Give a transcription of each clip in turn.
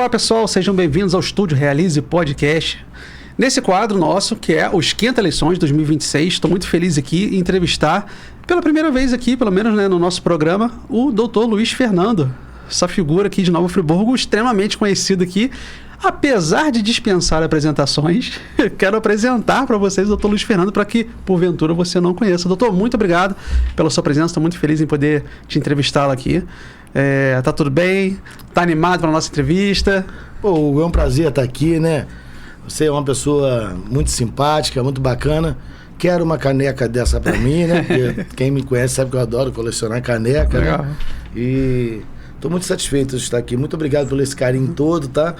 Olá pessoal, sejam bem-vindos ao Estúdio Realize Podcast. Nesse quadro nosso, que é o Esquenta Eleições 2026, estou muito feliz aqui em entrevistar, pela primeira vez aqui, pelo menos no nosso programa, o Dr. Luiz Fernando. Essa figura aqui de Nova Friburgo, extremamente conhecida aqui. Apesar de dispensar apresentações, quero apresentar para vocês o Dr. Luiz Fernando, para que, porventura, você não conheça. Doutor, muito obrigado pela sua presença, estou muito feliz em poder te entrevistá-lo aqui. Tá tudo bem? Tá animado para a nossa entrevista? Pô, é um prazer estar aqui, né? Você é uma pessoa muito simpática, muito bacana. Quero uma caneca dessa para mim, né? Porque quem me conhece sabe que eu adoro colecionar caneca, legal, né? E estou muito satisfeito de estar aqui. Muito obrigado por esse carinho todo, tá?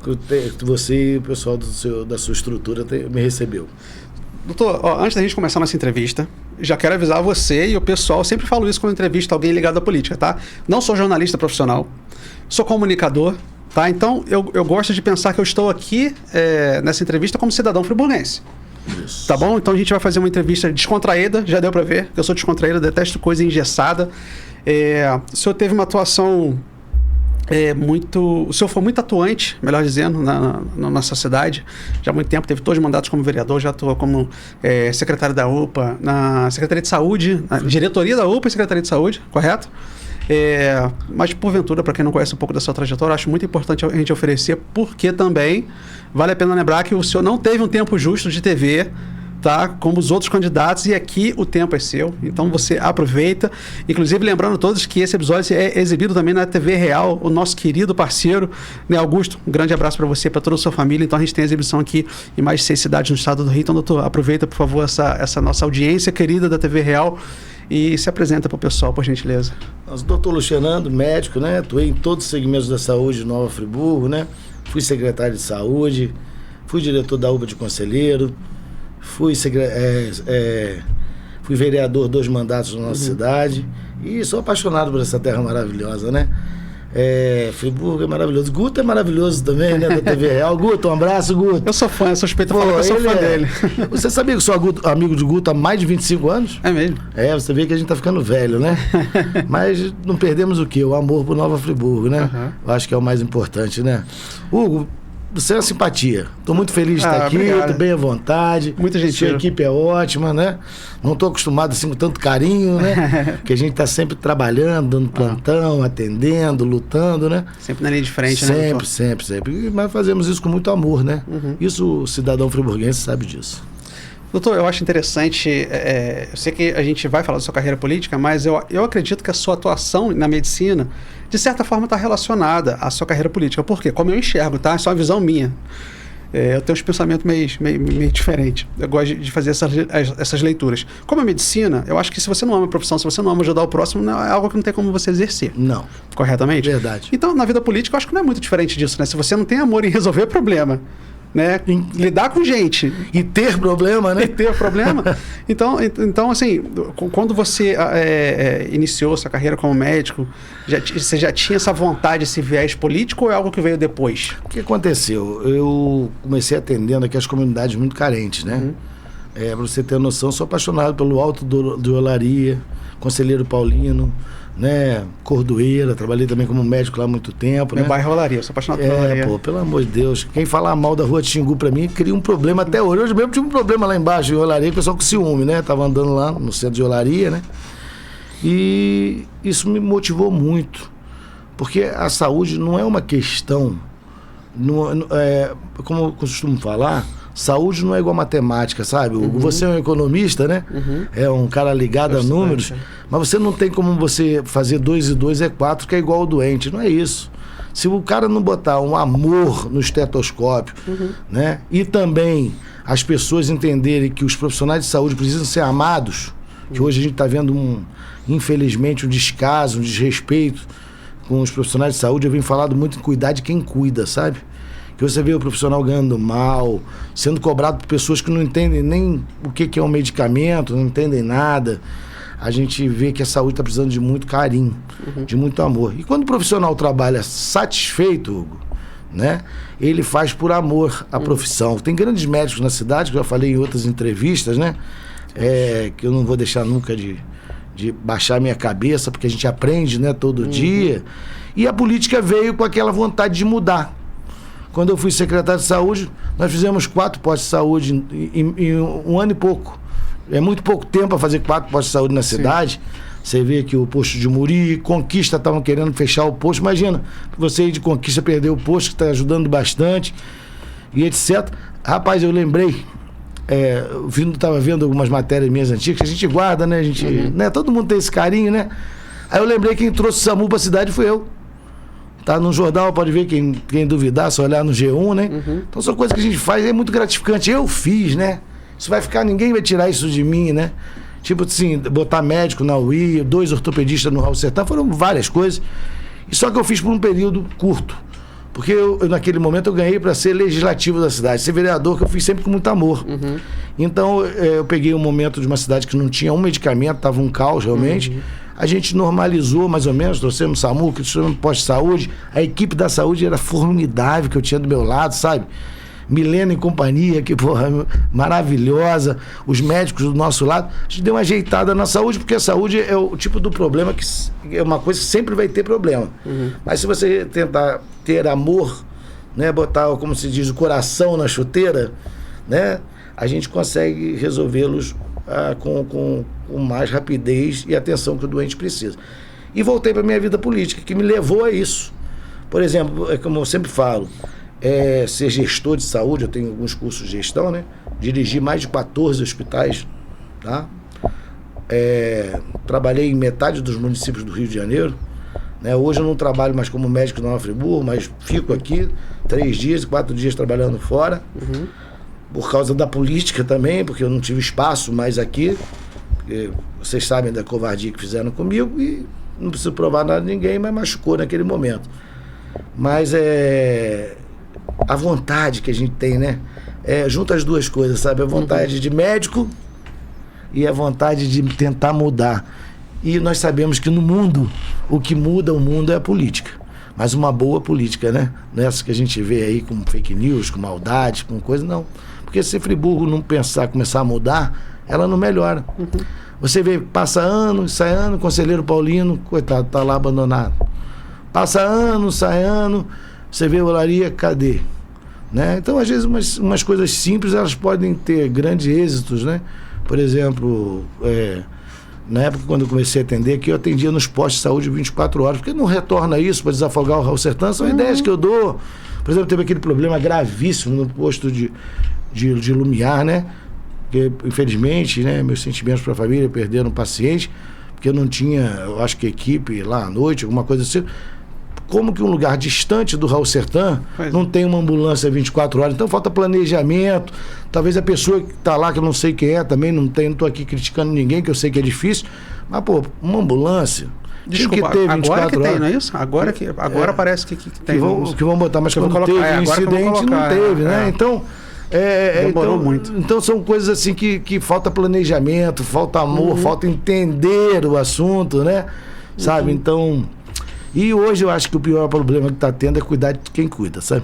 Que você e o pessoal da sua estrutura me recebeu. Doutor, antes da gente começar a nossa entrevista, já quero avisar você e o pessoal, sempre falo isso quando entrevisto alguém ligado à política, tá? Não sou jornalista profissional, sou comunicador, tá? Então, eu gosto de pensar que eu estou aqui nessa entrevista como cidadão friburguense. Isso. Tá bom? Então a gente vai fazer uma entrevista descontraída, já deu para ver que eu sou descontraído, detesto coisa engessada. O senhor teve uma atuação... o senhor foi muito atuante, melhor dizendo, na nossa cidade. Já há muito tempo, teve todos os mandatos como vereador, já atuou como secretário da UPA, na Secretaria de Saúde, na diretoria da UPA e Secretaria de Saúde, correto? Mas, porventura, para quem não conhece um pouco da sua trajetória, acho muito importante a gente oferecer, porque também vale a pena lembrar que o senhor não teve um tempo justo de TV, tá? Como os outros candidatos, e aqui o tempo é seu, então você aproveita. Inclusive, lembrando todos que esse episódio é exibido também na TV Real, o nosso querido parceiro, né, Augusto, um grande abraço para você, para toda a sua família. Então a gente tem a exibição aqui em mais de 6 cidades no estado do Rio. Então, doutor, aproveita, por favor, essa nossa audiência querida da TV Real e se apresenta para o pessoal, por gentileza. Eu sou doutor Luiz Fernando, médico, né? Atuei em todos os segmentos da saúde de Nova Friburgo, né? Fui secretário de saúde, fui diretor da UPA de Conselheiro, fui vereador 2 mandatos na nossa cidade e sou apaixonado por essa terra maravilhosa, né? Friburgo é maravilhoso. Guto é maravilhoso também, né? Da TV Real. Guto, um abraço, Guto. Eu sou fã, eu suspeito de falar que eu sou fã dele. Você sabia que eu sou amigo de Guto há mais de 25 anos? É mesmo? Você vê que a gente tá ficando velho, né? Mas não perdemos o quê? O amor por Nova Friburgo, né? Eu acho que é o mais importante, né? Hugo, você é uma simpatia. Estou muito feliz de estar aqui, estou bem à vontade. Muito gentil. Sua equipe é ótima, né? Não estou acostumado assim com tanto carinho, né? Porque a gente está sempre trabalhando, dando plantão, atendendo, lutando, né? Sempre na linha de frente, né? Sempre. Mas fazemos isso com muito amor, né? Isso o cidadão friburguense sabe disso. Doutor, eu acho interessante, eu sei que a gente vai falar da sua carreira política, mas eu acredito que a sua atuação na medicina, de certa forma, está relacionada à sua carreira política. Por quê? Como eu enxergo, tá? É só uma visão minha. Eu tenho uns pensamentos meio diferentes. Eu gosto de fazer essas leituras. Como a medicina, eu acho que se você não ama a profissão, se você não ama ajudar o próximo, não é algo que não tem como você exercer. Não. Corretamente? Verdade. Então, na vida política, eu acho que não é muito diferente disso, né? Se você não tem amor em resolver problema, né? Lidar com gente. E ter problema, né? Então, assim, quando você iniciou sua carreira como médico, você já tinha essa vontade, esse viés político, ou é algo que veio depois? O que aconteceu? Eu comecei atendendo aqui as comunidades muito carentes, né? Para você ter noção, eu sou apaixonado pelo Alto de Olaria, Conselheiro Paulino, né? Cordoeira, trabalhei também como médico lá há muito tempo, né? Meu bairro Olaria, eu sou apaixonado por Olaria. Pô, pelo amor de Deus, quem falar mal da rua de Xingu pra mim, cria um problema até hoje. Hoje mesmo tive um problema lá embaixo em Olaria, o pessoal com ciúme, né? Tava andando lá no centro de Olaria, né? E isso me motivou muito, porque a saúde não é uma questão, como eu costumo falar, saúde não é igual a matemática, sabe? Você é um economista, né? É um cara ligado a números, mas você não tem como você fazer 2 e 2 é 4, que é igual ao doente. Não é isso. Se o cara não botar um amor no estetoscópio, né? E também as pessoas entenderem que os profissionais de saúde precisam ser amados, que hoje a gente está vendo, infelizmente, um descaso, um desrespeito com os profissionais de saúde. Eu venho falando muito em cuidar de quem cuida, sabe? Que você vê o profissional ganhando mal, sendo cobrado por pessoas que não entendem nem o que é um medicamento, não entendem nada. A gente vê que a saúde está precisando de muito carinho, de muito amor. E quando o profissional trabalha satisfeito, Hugo, né, ele faz por amor à profissão. Tem grandes médicos na cidade, que eu já falei em outras entrevistas, né? Que eu não vou deixar nunca de baixar a minha cabeça, porque a gente aprende, né, todo dia. E a política veio com aquela vontade de mudar. quando eu fui secretário de saúde, nós fizemos 4 postos de saúde em um ano e pouco. É muito pouco tempo para fazer 4 postos de saúde na cidade. Você vê que o posto de Muri, Conquista estavam querendo fechar o posto. Imagina, você ir de Conquista perder o posto, que está ajudando bastante, e etc. Rapaz, eu lembrei, eu estava vendo algumas matérias minhas antigas, que a gente guarda, né? A gente, né? Todo mundo tem esse carinho, né? Aí eu lembrei que quem trouxe o SAMU para a cidade foi eu. Tá no jornal, pode ver quem duvidar, só olhar no G1, né? Então são coisas que a gente faz, é muito gratificante. Eu fiz, né? Isso vai ficar, ninguém vai tirar isso de mim, né? Tipo assim, botar médico na UI, 2 ortopedistas no Raul Sertã, foram várias coisas. E só que eu fiz por um período curto. Porque eu naquele momento eu ganhei para ser legislativo da cidade, ser vereador, que eu fiz sempre com muito amor. Então eu peguei um momento de uma cidade que não tinha um medicamento, estava um caos realmente. A gente normalizou mais ou menos, trouxemos SAMU, trouxemos posto de saúde. A equipe da saúde era formidável, que eu tinha do meu lado, sabe? Milena e companhia, que porra, maravilhosa. Os médicos do nosso lado. A gente deu uma ajeitada na saúde, porque a saúde é o tipo do problema que é uma coisa que sempre vai ter problema. Mas se você tentar ter amor, né, botar, como se diz, o coração na chuteira, né, a gente consegue resolvê-los com mais rapidez e atenção que o doente precisa. E voltei para a minha vida política, que me levou a isso. Por exemplo, como eu sempre falo, ser gestor de saúde, eu tenho alguns cursos de gestão, né? Dirigi mais de 14 hospitais, tá? Trabalhei em metade dos municípios do Rio de Janeiro, né? Hoje eu não trabalho mais como médico na Nova Friburgo, mas fico aqui 3 dias, 4 dias trabalhando fora, por causa da política também, porque eu não tive espaço mais aqui, porque vocês sabem da covardia que fizeram comigo e não preciso provar nada a ninguém, mas machucou naquele momento. Mas a vontade que a gente tem, né? Junta as duas coisas, sabe? A vontade de médico e a vontade de tentar mudar. E nós sabemos que no mundo, o que muda o mundo é a política. Mas uma boa política, né? Nessa que a gente vê aí com fake news, com maldade, com coisa, não. Porque se Friburgo não começar a mudar, ela não melhora. Você vê, passa ano, sai ano, conselheiro Paulino, coitado, tá lá abandonado. Passa ano, sai ano, você vê Olaria, cadê? Né? Então, às vezes, umas coisas simples, elas podem ter grandes êxitos, né? Por exemplo, na época, quando eu comecei a atender aqui, eu atendia nos postos de saúde 24 horas. Porque não retorna isso para desafogar o Raul Sertã? São ideias que eu dou. Por exemplo, teve aquele problema gravíssimo no posto de Lumiar, né? Porque, infelizmente, né, meus sentimentos para a família, perderam um paciente, porque eu não tinha, eu acho que equipe lá à noite, alguma coisa assim. Como que um lugar distante do Raul Sertã não tem uma ambulância 24 horas? Então falta planejamento. Talvez a pessoa que está lá, que eu não sei quem é, também não estou aqui criticando ninguém, que eu sei que é difícil. Mas, pô, uma ambulância. Desculpa, que ter agora que horas. Tem, não é isso? Agora parece que tem. Que vão botar, mas quando teve um incidente, não teve, né? Então. Demorou muito. Então são coisas assim que falta planejamento, falta amor, falta entender o assunto, né? Sabe? Então. E hoje eu acho que o pior problema que está tendo é cuidar de quem cuida, sabe?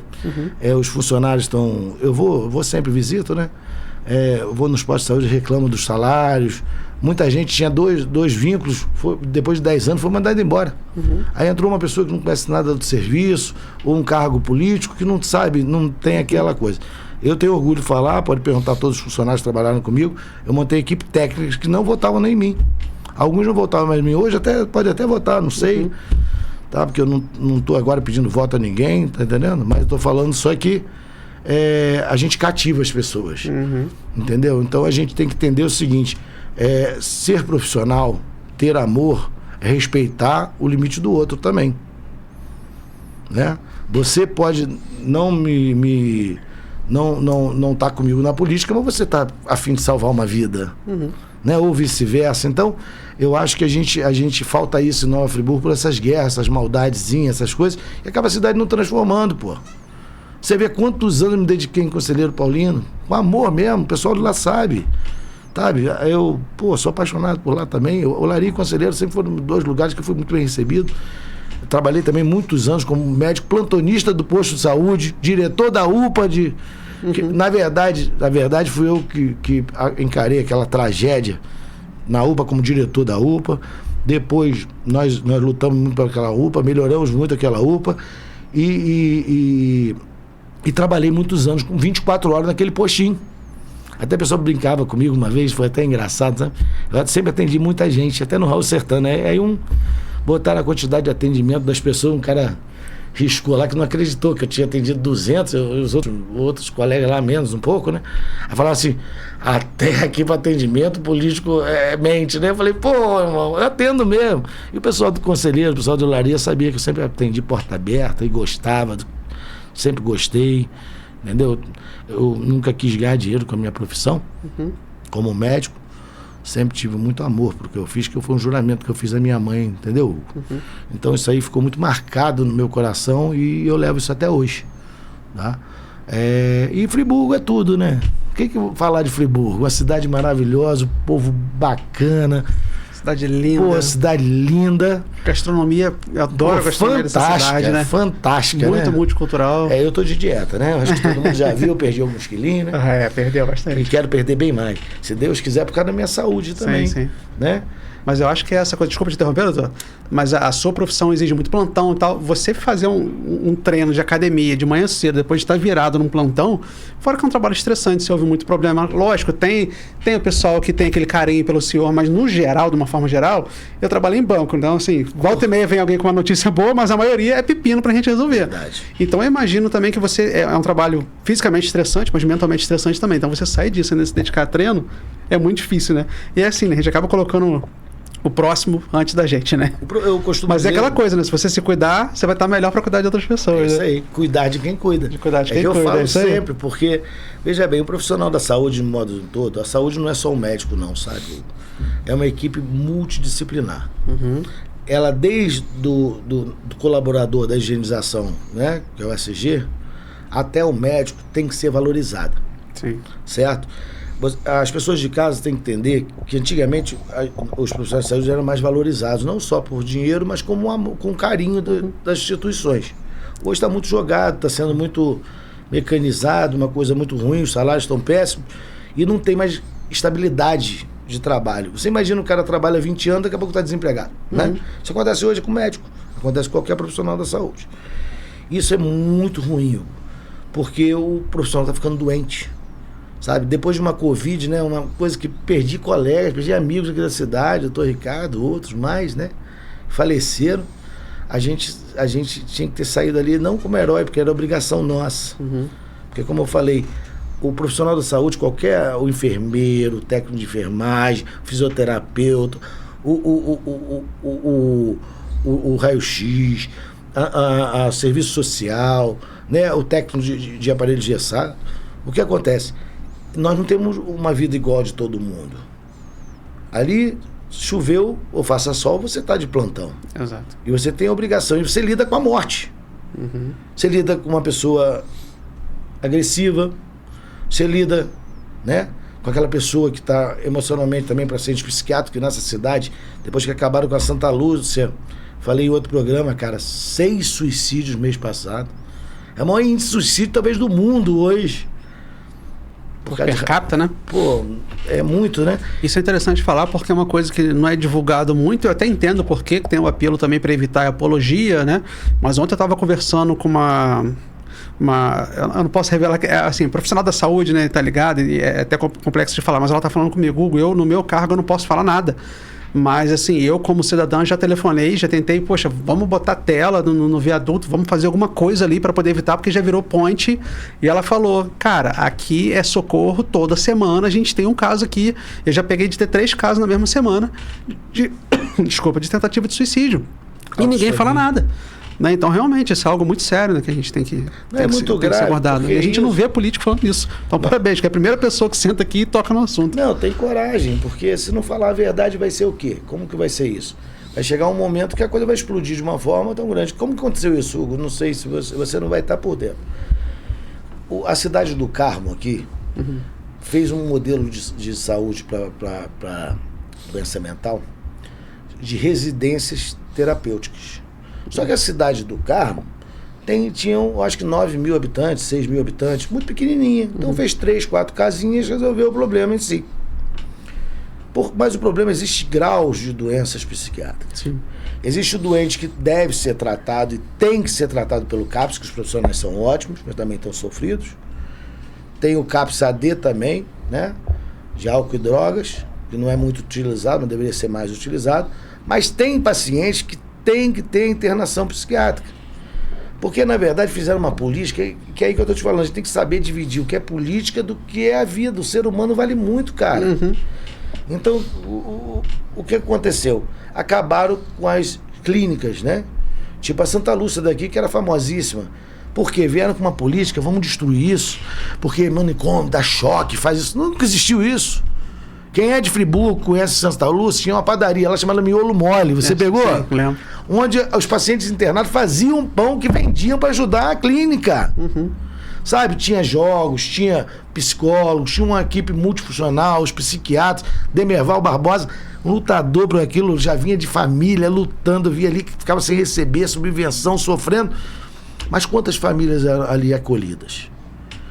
Os funcionários estão. Eu vou sempre visito, né? Eu vou nos postos de saúde, reclamo dos salários. Muita gente tinha dois vínculos, depois de 10 anos foi mandado embora. Aí entrou uma pessoa que não conhece nada do serviço, ou um cargo político que não sabe, não tem aquela coisa. Eu tenho orgulho de falar, pode perguntar a todos os funcionários que trabalharam comigo, eu montei equipe técnica que não votavam nem em mim. Alguns não votavam mais em mim, hoje pode até votar, não sei. Tá? Porque eu não estou agora pedindo voto a ninguém, tá entendendo? Mas eu estou falando só que a gente cativa as pessoas, entendeu? Então a gente tem que entender o seguinte, ser profissional, ter amor, é respeitar o limite do outro também, né? Você pode não não tá comigo na política, mas você tá a fim de salvar uma vida, né? Ou vice-versa. Então, eu acho que a gente falta isso em Nova Friburgo por essas guerras, essas maldadezinhas, essas coisas, e acaba a cidade não transformando, pô. Você vê quantos anos eu me dediquei em Conselheiro Paulino, com amor mesmo, o pessoal de lá sabe, eu, sou apaixonado por lá também. Olaria e Conselheiro sempre foram 2 lugares que eu fui muito bem recebido. Eu trabalhei também muitos anos como médico plantonista do posto de saúde, diretor da UPA que, na verdade fui eu que encarei aquela tragédia na UPA como diretor da UPA. Depois nós lutamos muito por aquela UPA, melhoramos muito aquela UPA e E trabalhei muitos anos, com 24 horas naquele postinho. Até a pessoa brincava comigo uma vez, foi até engraçado, sabe? Eu sempre atendi muita gente, até no Raul Sertana. Aí botaram a quantidade de atendimento das pessoas, um cara riscou lá que não acreditou que eu tinha atendido 200, os outros colegas lá menos um pouco, né? Aí falaram assim, até aqui para atendimento político mente, né? Eu falei, pô, irmão, eu atendo mesmo. E o pessoal do conselheiro, o pessoal de olaria sabia que eu sempre atendi porta aberta e gostava, sempre gostei, entendeu? Eu nunca quis ganhar dinheiro com a minha profissão, como médico. Sempre tive muito amor porque eu fiz, que foi um juramento que eu fiz à minha mãe, entendeu? Então isso aí ficou muito marcado no meu coração e eu levo isso até hoje, tá? E Friburgo é tudo, né? O que eu vou falar de Friburgo? Uma cidade maravilhosa, povo bacana. Cidade linda. Pô, cidade linda. Gastronomia, eu adoro a gastronomia dessa cidade, né? Fantástica, muito né? Multicultural. Eu tô de dieta, né? Acho que todo mundo já viu, eu perdi alguns quilinhos, né? Perdeu bastante. E quero perder bem mais. Se Deus quiser, por causa da minha saúde também. Sim. Né? Mas eu acho que essa coisa, desculpa te interromper, doutor, mas a sua profissão exige muito plantão e tal. Você fazer um treino de academia de manhã cedo, depois de estar virado num plantão, fora que é um trabalho estressante, você ouve muito problema. Lógico, tem o pessoal que tem aquele carinho pelo senhor, mas no geral, de uma forma geral, eu trabalho em banco. Então, assim, volta e meia vem alguém com uma notícia boa, mas a maioria é pepino pra gente resolver. Verdade. Então, eu imagino também que você é um trabalho fisicamente estressante, mas mentalmente estressante também. Então, você sair disso e se dedicar a treino é muito difícil, né? E é assim, né? A gente acaba colocando o próximo antes da gente, né? Eu costumo Mas dizer, é aquela coisa, né? Se você se cuidar, você vai estar melhor para cuidar de outras pessoas. É isso né? aí, cuidar de quem cuida. De cuidar de quem que cuida. Eu falo é isso aí. sempre, porque, veja bem, o profissional da saúde, de modo todo, a saúde não é só o médico, não, sabe? É uma equipe multidisciplinar. Ela, desde do colaborador da higienização, né? Que é o SG, até o médico tem que ser valorizado. Sim. Certo? As pessoas de casa têm que entender que antigamente os profissionais de saúde eram mais valorizados, não só por dinheiro, mas com carinho das instituições. Hoje está muito jogado, está sendo muito mecanizado, uma coisa muito ruim, os salários estão péssimos e não tem mais estabilidade de trabalho. Você imagina o cara trabalha 20 anos, daqui a pouco está desempregado. Né? Isso acontece hoje com médico, acontece com qualquer profissional da saúde. Isso é muito ruim, porque o profissional está ficando doente. Sabe, depois de uma Covid, né, uma coisa que perdi colegas, perdi amigos aqui da cidade, o doutor Ricardo, outros mais, né, faleceram. A gente tinha que ter saído ali não como herói, porque era obrigação nossa. Porque, como eu falei, o profissional da saúde, o enfermeiro, o técnico de enfermagem, o fisioterapeuta, o raio-x, a serviço social, né, o técnico de aparelho engessado, o que acontece? Nós não temos uma vida igual de todo mundo. Ali, choveu ou faça sol, você está de plantão. Exato. E você tem a obrigação, e você lida com a morte. Você lida com uma pessoa agressiva, você lida, né, com aquela pessoa que está emocionalmente também para paciente psiquiátrico, que nessa cidade, depois que acabaram com a Santa Lúcia, falei em outro programa, cara, 6 suicídios mês passado. É o maior índice de suicídio talvez do mundo hoje. Per capita, né? Pô, é muito, né? Isso é interessante falar porque é uma coisa que não é divulgado muito. Eu até entendo por que tem o apelo também para evitar a apologia, né? Mas ontem eu estava conversando com eu não posso revelar, assim, profissional da saúde, né? Tá ligado? E é até complexo de falar, mas ela tá falando comigo, Hugo, eu no meu cargo eu não posso falar nada. Mas, assim, eu como cidadão já telefonei, já tentei, poxa, vamos botar tela no viaduto, vamos fazer alguma coisa ali para poder evitar, porque já virou point. E ela falou, cara, aqui é socorro toda semana, a gente tem um caso aqui. Eu já peguei de ter 3 casos na mesma semana de tentativa de suicídio. E ninguém fala nada. Né? Então, realmente, isso é algo muito sério, né, que a gente tem que ser abordado. E a gente não vê político falando isso. Então, parabéns, que é a primeira pessoa que senta aqui e toca no assunto. Não, tem coragem, porque se não falar a verdade vai ser o quê? Como que vai ser isso? Vai chegar um momento que a coisa vai explodir de uma forma tão grande. Como que aconteceu isso, Hugo? Não sei se você não vai estar por dentro. A cidade do Carmo aqui fez um modelo de saúde para doença mental de residências terapêuticas. Só que a cidade do Carmo tinham, acho que 9 mil habitantes, 6 mil habitantes, muito pequenininha. Então fez 3, 4 casinhas e resolveu o problema em si. Mas o problema, existe graus de doenças psiquiátricas. Sim. Existe o doente que deve ser tratado e tem que ser tratado pelo CAPS, que os profissionais são ótimos, mas também estão sofridos. Tem o CAPS AD também, né? De álcool e drogas, que não é muito utilizado, não deveria ser mais utilizado. Mas tem pacientes que têm que ter internação psiquiátrica. Porque, na verdade, fizeram uma política, que é aí que eu estou te falando, a gente tem que saber dividir o que é política do que é a vida. O ser humano vale muito, cara. Uhum. Então, o que aconteceu? Acabaram com as clínicas, né? Tipo a Santa Lúcia daqui, que era famosíssima. Por quê? Vieram com uma política, vamos destruir isso, porque manicômio, dá choque, faz isso. Nunca existiu isso. Quem é de Friburgo, conhece Santa Lúcia, tinha uma padaria lá chamada Miolo Mole. Você pegou? Sim, lembro. Onde os pacientes internados faziam pão que vendiam para ajudar a clínica. Uhum. Sabe? Tinha jogos, tinha psicólogos, tinha uma equipe multifuncional, os psiquiatras, Demerval Barbosa, um lutador por aquilo, já vinha de família, lutando, via ali que ficava sem receber, subvenção, sofrendo. Mas quantas famílias eram ali acolhidas?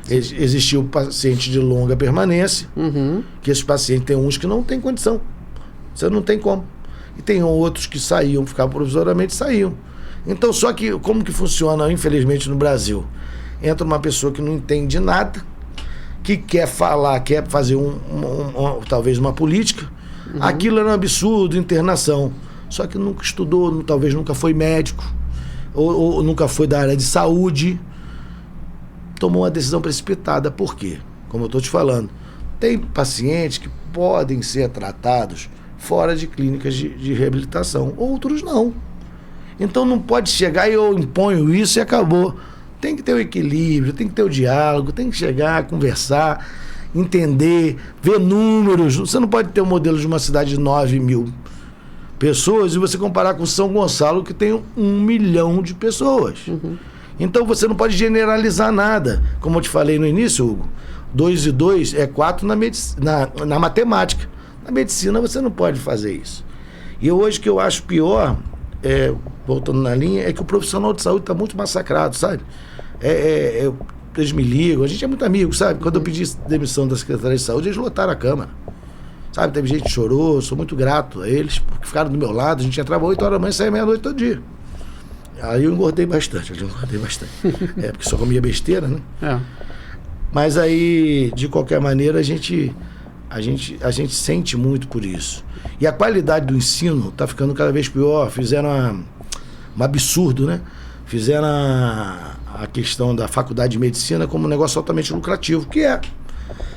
Existia o paciente de longa permanência, que esses pacientes tem uns que não tem condição. Você não tem como. E tem outros que saíam, ficavam provisoriamente, saíam. Então, só que como que funciona, infelizmente, no Brasil? Entra uma pessoa que não entende nada, que quer falar, quer fazer talvez uma política. Aquilo era um absurdo, internação. Só que nunca estudou, talvez nunca foi médico, ou nunca foi da área de saúde. Tomou uma decisão precipitada. Por quê? Como eu estou te falando, tem pacientes que podem ser tratados fora de clínicas de reabilitação, outros não. Então não pode chegar e eu imponho isso e acabou. Tem que ter o equilíbrio, tem que ter o diálogo, tem que chegar, conversar, entender, ver números. Você não pode ter um modelo de uma cidade de 9 mil pessoas e você comparar com São Gonçalo, que tem 1 milhão de pessoas. Então você não pode generalizar nada. Como eu te falei no início, Hugo, 2 e 2 é 4 na matemática. Na medicina você não pode fazer isso. E hoje o que eu acho pior, voltando na linha, é que o profissional de saúde está muito massacrado, sabe? Eles me ligam, a gente é muito amigo, sabe? Quando eu pedi demissão da Secretaria de Saúde, eles lotaram a Câmara. Sabe, teve gente que chorou, sou muito grato a eles, porque ficaram do meu lado, a gente entrava 8 horas da manhã e saía meia-noite todo dia. Aí eu engordei bastante, porque só comia besteira, né? Mas aí, de qualquer maneira, a gente sente muito por isso. E a qualidade do ensino está ficando cada vez pior. Fizeram um absurdo, né? Fizeram a questão da faculdade de medicina como um negócio altamente lucrativo, que é.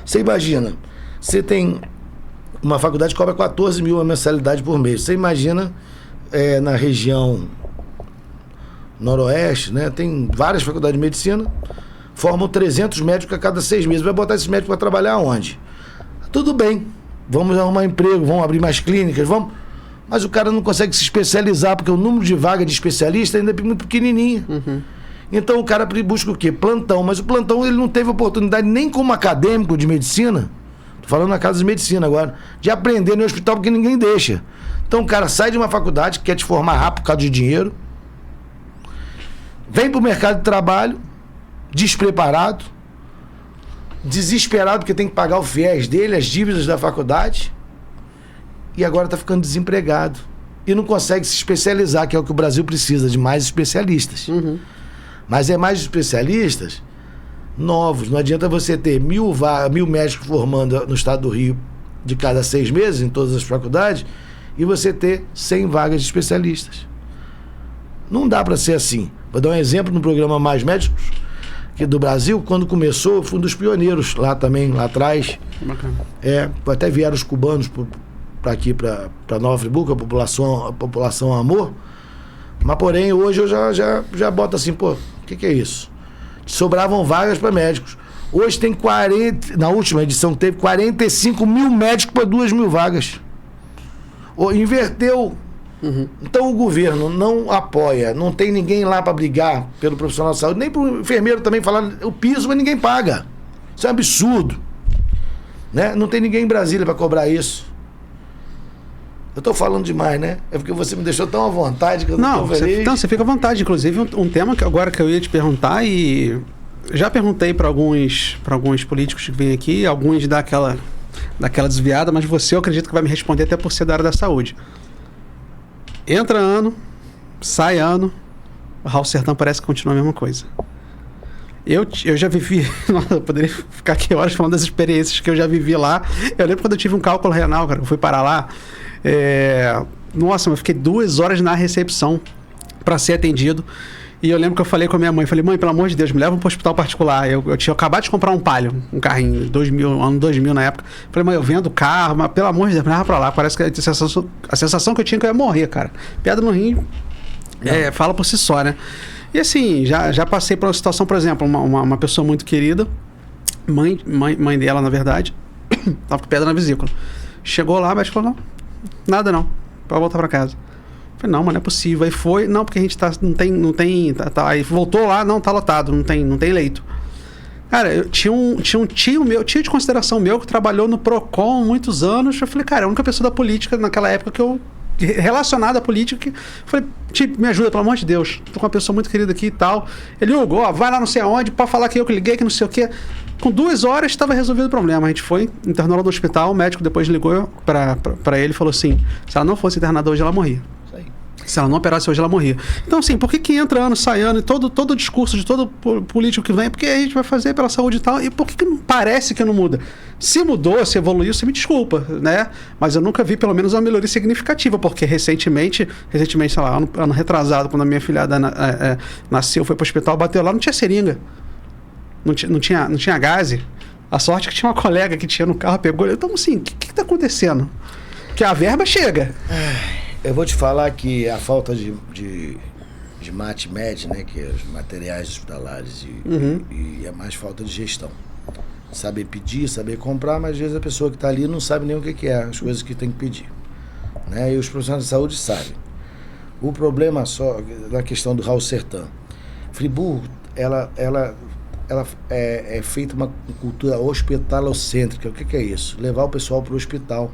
Você imagina, você tem uma faculdade que cobra 14 mil a mensalidade por mês. Você imagina na região noroeste, né? Tem várias faculdades de medicina, formam 300 médicos a cada 6 meses. Vai botar esses médicos para trabalhar onde? Tudo bem, vamos arrumar emprego, vamos abrir mais clínicas, vamos... Mas o cara não consegue se especializar, porque o número de vaga de especialista ainda é muito pequenininho. Então o cara busca o quê? Plantão. Mas o plantão ele não teve oportunidade nem como acadêmico de medicina, tô falando na casa de medicina agora, de aprender no hospital, porque ninguém deixa. Então o cara sai de uma faculdade, quer te formar rápido por causa de dinheiro, vem pro mercado de trabalho despreparado, desesperado porque tem que pagar o FIES dele, as dívidas da faculdade, e agora está ficando desempregado e não consegue se especializar, que é o que o Brasil precisa, de mais especialistas. Mas mais especialistas novos. Não adianta você ter 1.000 médicos formando no estado do Rio de cada 6 meses em todas as faculdades e você ter 100 vagas de especialistas. Não dá para ser assim. Vou dar um exemplo no programa Mais Médicos que do Brasil, quando começou, eu fui um dos pioneiros lá também, lá atrás. Bacana. Até vieram os cubanos para aqui, para Nova Friburgo, a população amor. Mas, porém, hoje eu já boto assim, o que é isso? Sobravam vagas para médicos. Hoje tem 40, na última edição teve 45 mil médicos para 2 mil vagas. Inverteu. Então o governo não apoia, não tem ninguém lá para brigar pelo profissional de saúde, nem para o enfermeiro também falar o piso, mas ninguém paga. Isso é um absurdo, né? Não tem ninguém em Brasília para cobrar isso. Eu estou falando demais, né? É porque você me deixou tão à vontade que eu não estou feliz. Você fica à vontade. Inclusive, um tema que agora que eu ia te perguntar, e já perguntei para alguns políticos que vêm aqui, alguns dá aquela daquela desviada, mas você eu acredito que vai me responder até por ser da área da saúde. Entra ano, sai ano, o Raul Sertão parece que continua a mesma coisa. Eu já vivi, eu poderia ficar aqui horas falando das experiências que eu já vivi lá. Eu lembro quando eu tive um cálculo renal, cara, eu fui parar lá. Nossa, eu fiquei 2 horas na recepção para ser atendido. E eu lembro que eu falei com a minha mãe, falei, mãe, pelo amor de Deus, me leva para o hospital particular. Eu tinha acabado de comprar um Palio, um carrinho, ano 2000 na época. Falei, mãe, eu vendo carro, mas pelo amor de Deus, me leva para lá. Parece que a sensação que eu tinha que eu ia morrer, cara. Pedra no rim, fala por si só, né? E assim, já passei por uma situação, por exemplo, uma pessoa muito querida, mãe dela, na verdade, tava com pedra na vesícula. Chegou lá, mas falou, não, nada não, pode voltar pra casa. Falei, não, mas não é possível. Aí foi, não, porque a gente não tem, aí voltou lá, não, tá lotado, não tem leito. Cara, eu tinha um tio de consideração meu, que trabalhou no Procon há muitos anos. Eu falei, cara, é a única pessoa da política naquela época que eu relacionada à política, que falei, tipo, me ajuda, pelo amor de Deus, tô com uma pessoa muito querida aqui e tal. Ele, Hugo, vai lá não sei aonde, pode falar que eu que liguei, que não sei o quê. Com 2 horas estava resolvido o problema. A gente foi, internou ela no hospital, o médico depois ligou pra ele e falou assim, se ela não fosse internada hoje, ela morria. Se ela não operasse hoje, ela morria. Então, assim, por que entra ano, sai ano, e todo o discurso de todo político que vem, porque a gente vai fazer pela saúde e tal, e por que não parece que não muda? Se mudou, se evoluiu, você me desculpa, né? Mas eu nunca vi, pelo menos, uma melhoria significativa, porque recentemente, sei lá, ano retrasado, quando a minha filhada nasceu, foi pro hospital, bateu lá, não tinha seringa, não tinha gás. A sorte é que tinha uma colega que tinha no carro, pegou, então, assim, o que tá acontecendo? Que a verba chega. Eu vou te falar que a falta de MAT-MED, né, que é os materiais hospitalares, e é mais falta de gestão. Saber pedir, saber comprar, mas às vezes a pessoa que está ali não sabe nem o que é, as coisas que tem que pedir. Né? E os profissionais de saúde sabem. O problema só na questão do Raul Sertão. Friburgo, ela é feita uma cultura hospitalocêntrica. O que é isso? Levar o pessoal para o hospital.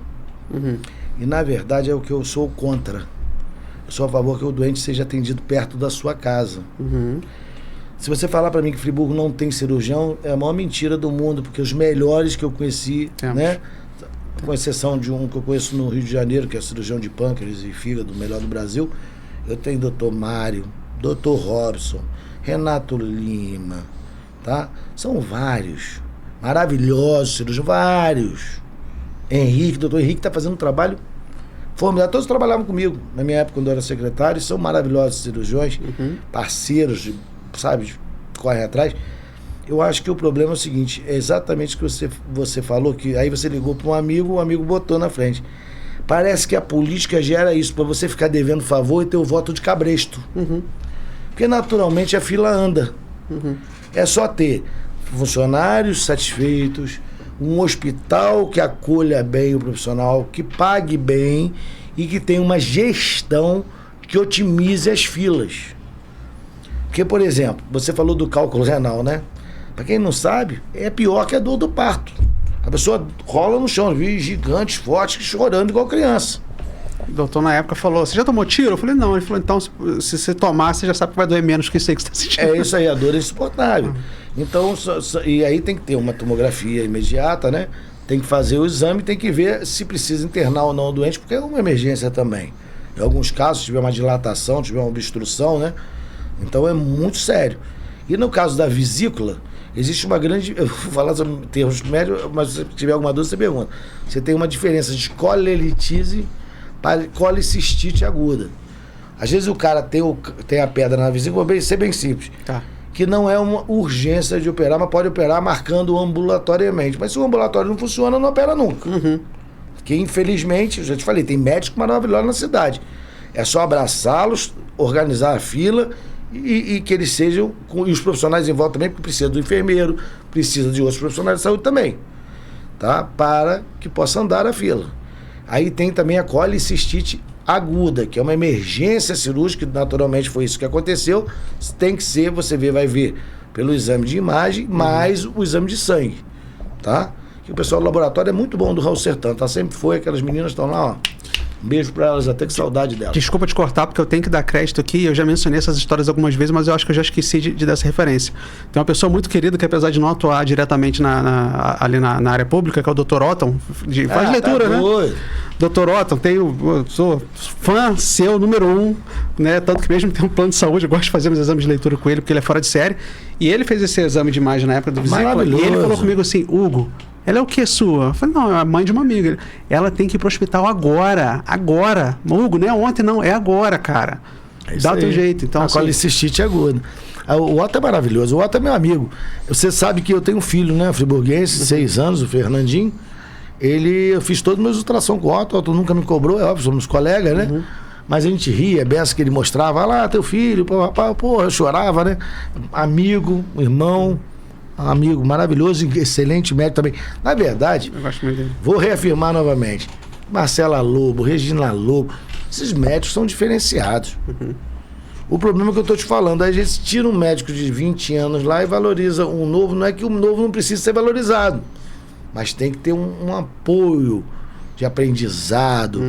E, na verdade, é o que eu sou contra. Eu sou a favor que o doente seja atendido perto da sua casa. Se você falar para mim que Friburgo não tem cirurgião, é a maior mentira do mundo, porque os melhores que eu conheci, né, com exceção de um que eu conheço no Rio de Janeiro, que é cirurgião de pâncreas e fígado, o melhor do Brasil, eu tenho Dr. Mário, Dr. Robson, Renato Lima, tá? São vários, maravilhosos cirurgiões, vários. Henrique, doutor Henrique está fazendo um trabalho formidável. Todos trabalhavam comigo na minha época, quando eu era secretário, são maravilhosos cirurgiões, parceiros, sabe, correm atrás. Eu acho que o problema é o seguinte, é exatamente o que você falou, que aí você ligou para um amigo, o amigo botou na frente. Parece que a política gera isso, para você ficar devendo favor e ter o voto de cabresto. Porque naturalmente a fila anda. É só ter funcionários satisfeitos, um hospital que acolha bem o profissional, que pague bem e que tenha uma gestão que otimize as filas. Porque, por exemplo, você falou do cálculo renal, né? Para quem não sabe, é pior que a dor do parto. A pessoa rola no chão, vi gigantes, fortes, chorando igual criança. O doutor na época falou, você já tomou tiro? Eu falei, não. Ele falou, então, se você tomar, você já sabe que vai doer menos que isso aí que você está sentindo. É isso aí, a dor é insuportável. Então, e aí tem que ter uma tomografia imediata, né? Tem que fazer o exame, tem que ver se precisa internar ou não o doente, porque é uma emergência também. Em alguns casos, se tiver uma dilatação, tiver uma obstrução, né? Então é muito sério. E no caso da vesícula, existe uma grande... Eu vou falar sobre termos médicos, mas se você tiver alguma dúvida, você pergunta. Você tem uma diferença de colelitise para colicistite aguda. Às vezes o cara tem a pedra na vesícula, vou ser bem simples. Tá. Que não é uma urgência de operar, mas pode operar marcando ambulatoriamente. Mas se o ambulatório não funciona, não opera nunca. Porque, infelizmente, eu já te falei, tem médico maravilhoso na cidade. É só abraçá-los, organizar a fila e que eles sejam... E os profissionais em volta também, porque precisa do enfermeiro, precisa de outros profissionais de saúde também. Tá? Para que possa andar a fila. Aí tem também a colicistite aguda, que é uma emergência cirúrgica, que naturalmente foi isso que aconteceu. Tem que ser, você vai ver pelo exame de imagem, mais o exame de sangue, tá? Que o pessoal do laboratório é muito bom do Raul Sertão, tá? Sempre foi, aquelas meninas estão lá, ó. Um beijo pra elas, até que saudade delas. Desculpa te cortar, porque eu tenho que dar crédito aqui. Eu já mencionei essas histórias algumas vezes, mas eu acho que eu já esqueci de dar essa referência. Tem uma pessoa muito querida que, apesar de não atuar diretamente ali na área pública, que é o Dr. Otton, faz leitura, né? Dr. Otton, eu sou fã seu, número 1, né? Tanto que mesmo tem um plano de saúde, eu gosto de fazer meus exames de leitura com ele, porque ele é fora de série. E ele fez esse exame de imagem na época do vesícula, e ele falou comigo assim, Hugo, ela é o que sua? Eu falei, não, é a mãe de uma amiga. Ela tem que ir pro hospital agora. Hugo, não é ontem, não, é agora, cara. Dá o teu jeito. Então, a colicistite aguda. O Otto é maravilhoso, o Otto é meu amigo. Você sabe que eu tenho um filho, né, friburguense, 6 anos, o Fernandinho. Eu fiz todos os meus ultrassom com o Otto nunca me cobrou, é óbvio, somos colegas, né? Mas a gente ria, beça que ele mostrava, lá, teu filho, pô, eu chorava, né? Amigo, irmão, amigo maravilhoso, excelente médico também. Na verdade, eu gosto muito dele. Vou reafirmar novamente, Marcela Lobo, Regina Lobo, esses médicos são diferenciados. O problema é que eu estou te falando, a gente tira um médico de 20 anos lá e valoriza um novo, não é que o novo não precisa ser valorizado, mas tem que ter um apoio de aprendizado,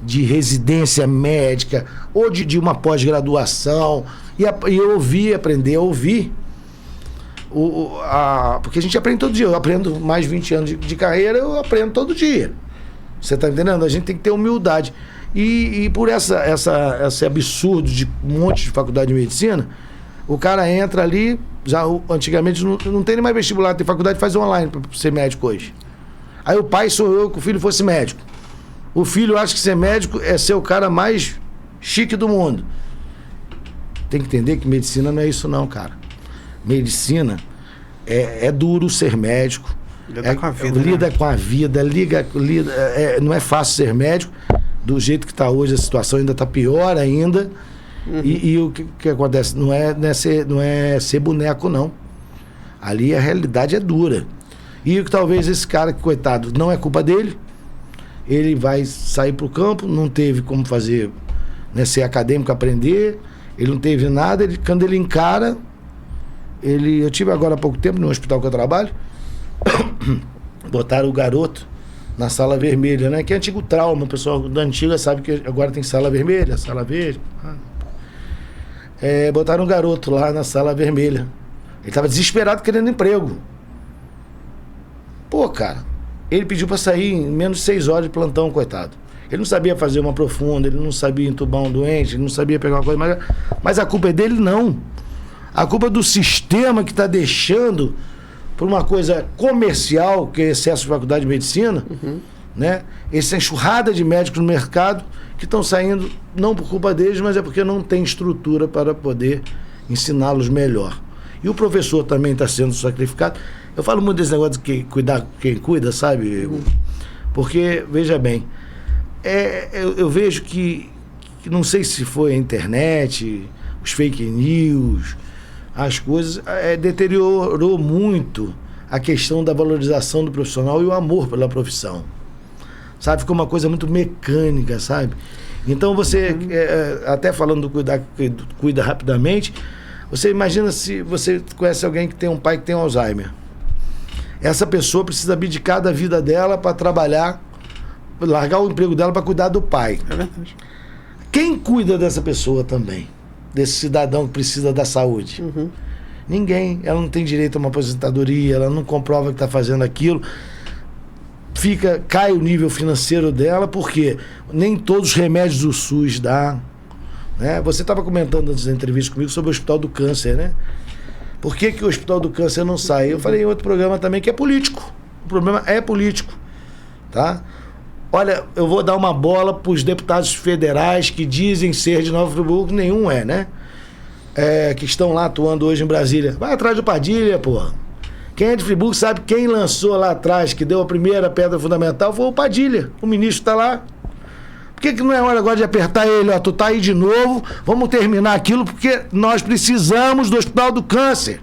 de residência médica, ou de uma pós-graduação, e ouvir, aprender a ouvir. Porque a gente aprende todo dia, eu aprendo mais de 20 anos de carreira, eu aprendo todo dia. Você está entendendo? A gente tem que ter humildade. E por esse absurdo de um monte de faculdade de medicina, o cara entra ali, já antigamente não tem nem mais vestibular, tem faculdade, faz online para ser médico hoje. Aí o pai sou eu que o filho fosse médico. O filho acha que ser médico é ser o cara mais chique do mundo. Tem que entender que medicina não é isso não, cara. Medicina é duro ser médico. Lida com a vida. Lida com a vida, não é fácil ser médico. Do jeito que está hoje, a situação ainda está pior ainda. E o que acontece? Não é ser boneco, não. Ali a realidade é dura. E talvez esse cara, coitado, não é culpa dele. Ele vai sair para o campo, não teve como fazer, né, ser acadêmico, aprender. Ele não teve nada. Quando ele encara... Eu tive agora há pouco tempo no hospital que eu trabalho, botaram o garoto na sala vermelha, né? Que é antigo trauma, o pessoal da antiga sabe que agora tem sala vermelha, sala verde. Botaram o garoto lá na sala vermelha. Ele estava desesperado querendo emprego. Pô, cara, ele pediu para sair em menos de 6 horas de plantão, coitado. Ele não sabia fazer uma profunda, ele não sabia entubar um doente, ele não sabia pegar uma coisa, mas a culpa é dele, não. A culpa é do sistema que está deixando por uma coisa comercial, que é excesso de faculdade de medicina, né? Essa enxurrada de médicos no mercado que estão saindo, não por culpa deles, mas é porque não tem estrutura para poder ensiná-los melhor. E o professor também está sendo sacrificado. Eu falo muito desse negócio de cuidar quem cuida, sabe? Porque, veja bem, eu vejo que não sei se foi a internet, os fake news, as coisas, deteriorou muito a questão da valorização do profissional e o amor pela profissão. Sabe? Ficou uma coisa muito mecânica, sabe? Então você, até falando do cuida rapidamente, você imagina se você conhece alguém que tem um pai que tem Alzheimer. Essa pessoa precisa abdicar da vida dela para trabalhar, largar o emprego dela para cuidar do pai. É verdade. Quem cuida dessa pessoa também? Desse cidadão que precisa da saúde? Ninguém. Ela não tem direito a uma aposentadoria, ela não comprova que está fazendo aquilo. Cai o nível financeiro dela, porque nem todos os remédios do SUS dá. Né? Você estava comentando antes da entrevista comigo sobre o Hospital do Câncer, né? Por que o Hospital do Câncer não sai? Eu falei em outro programa também que é político. O problema é político. Tá? Olha, eu vou dar uma bola para os deputados federais que dizem ser de Nova Friburgo, nenhum né? Que estão lá atuando hoje em Brasília. Vai atrás do Padilha, porra. Quem é de Friburgo sabe quem lançou lá atrás, que deu a primeira pedra fundamental, foi o Padilha. O ministro está lá. Por que não é hora agora de apertar ele? Ó, tu tá aí de novo, vamos terminar aquilo, porque nós precisamos do Hospital do Câncer.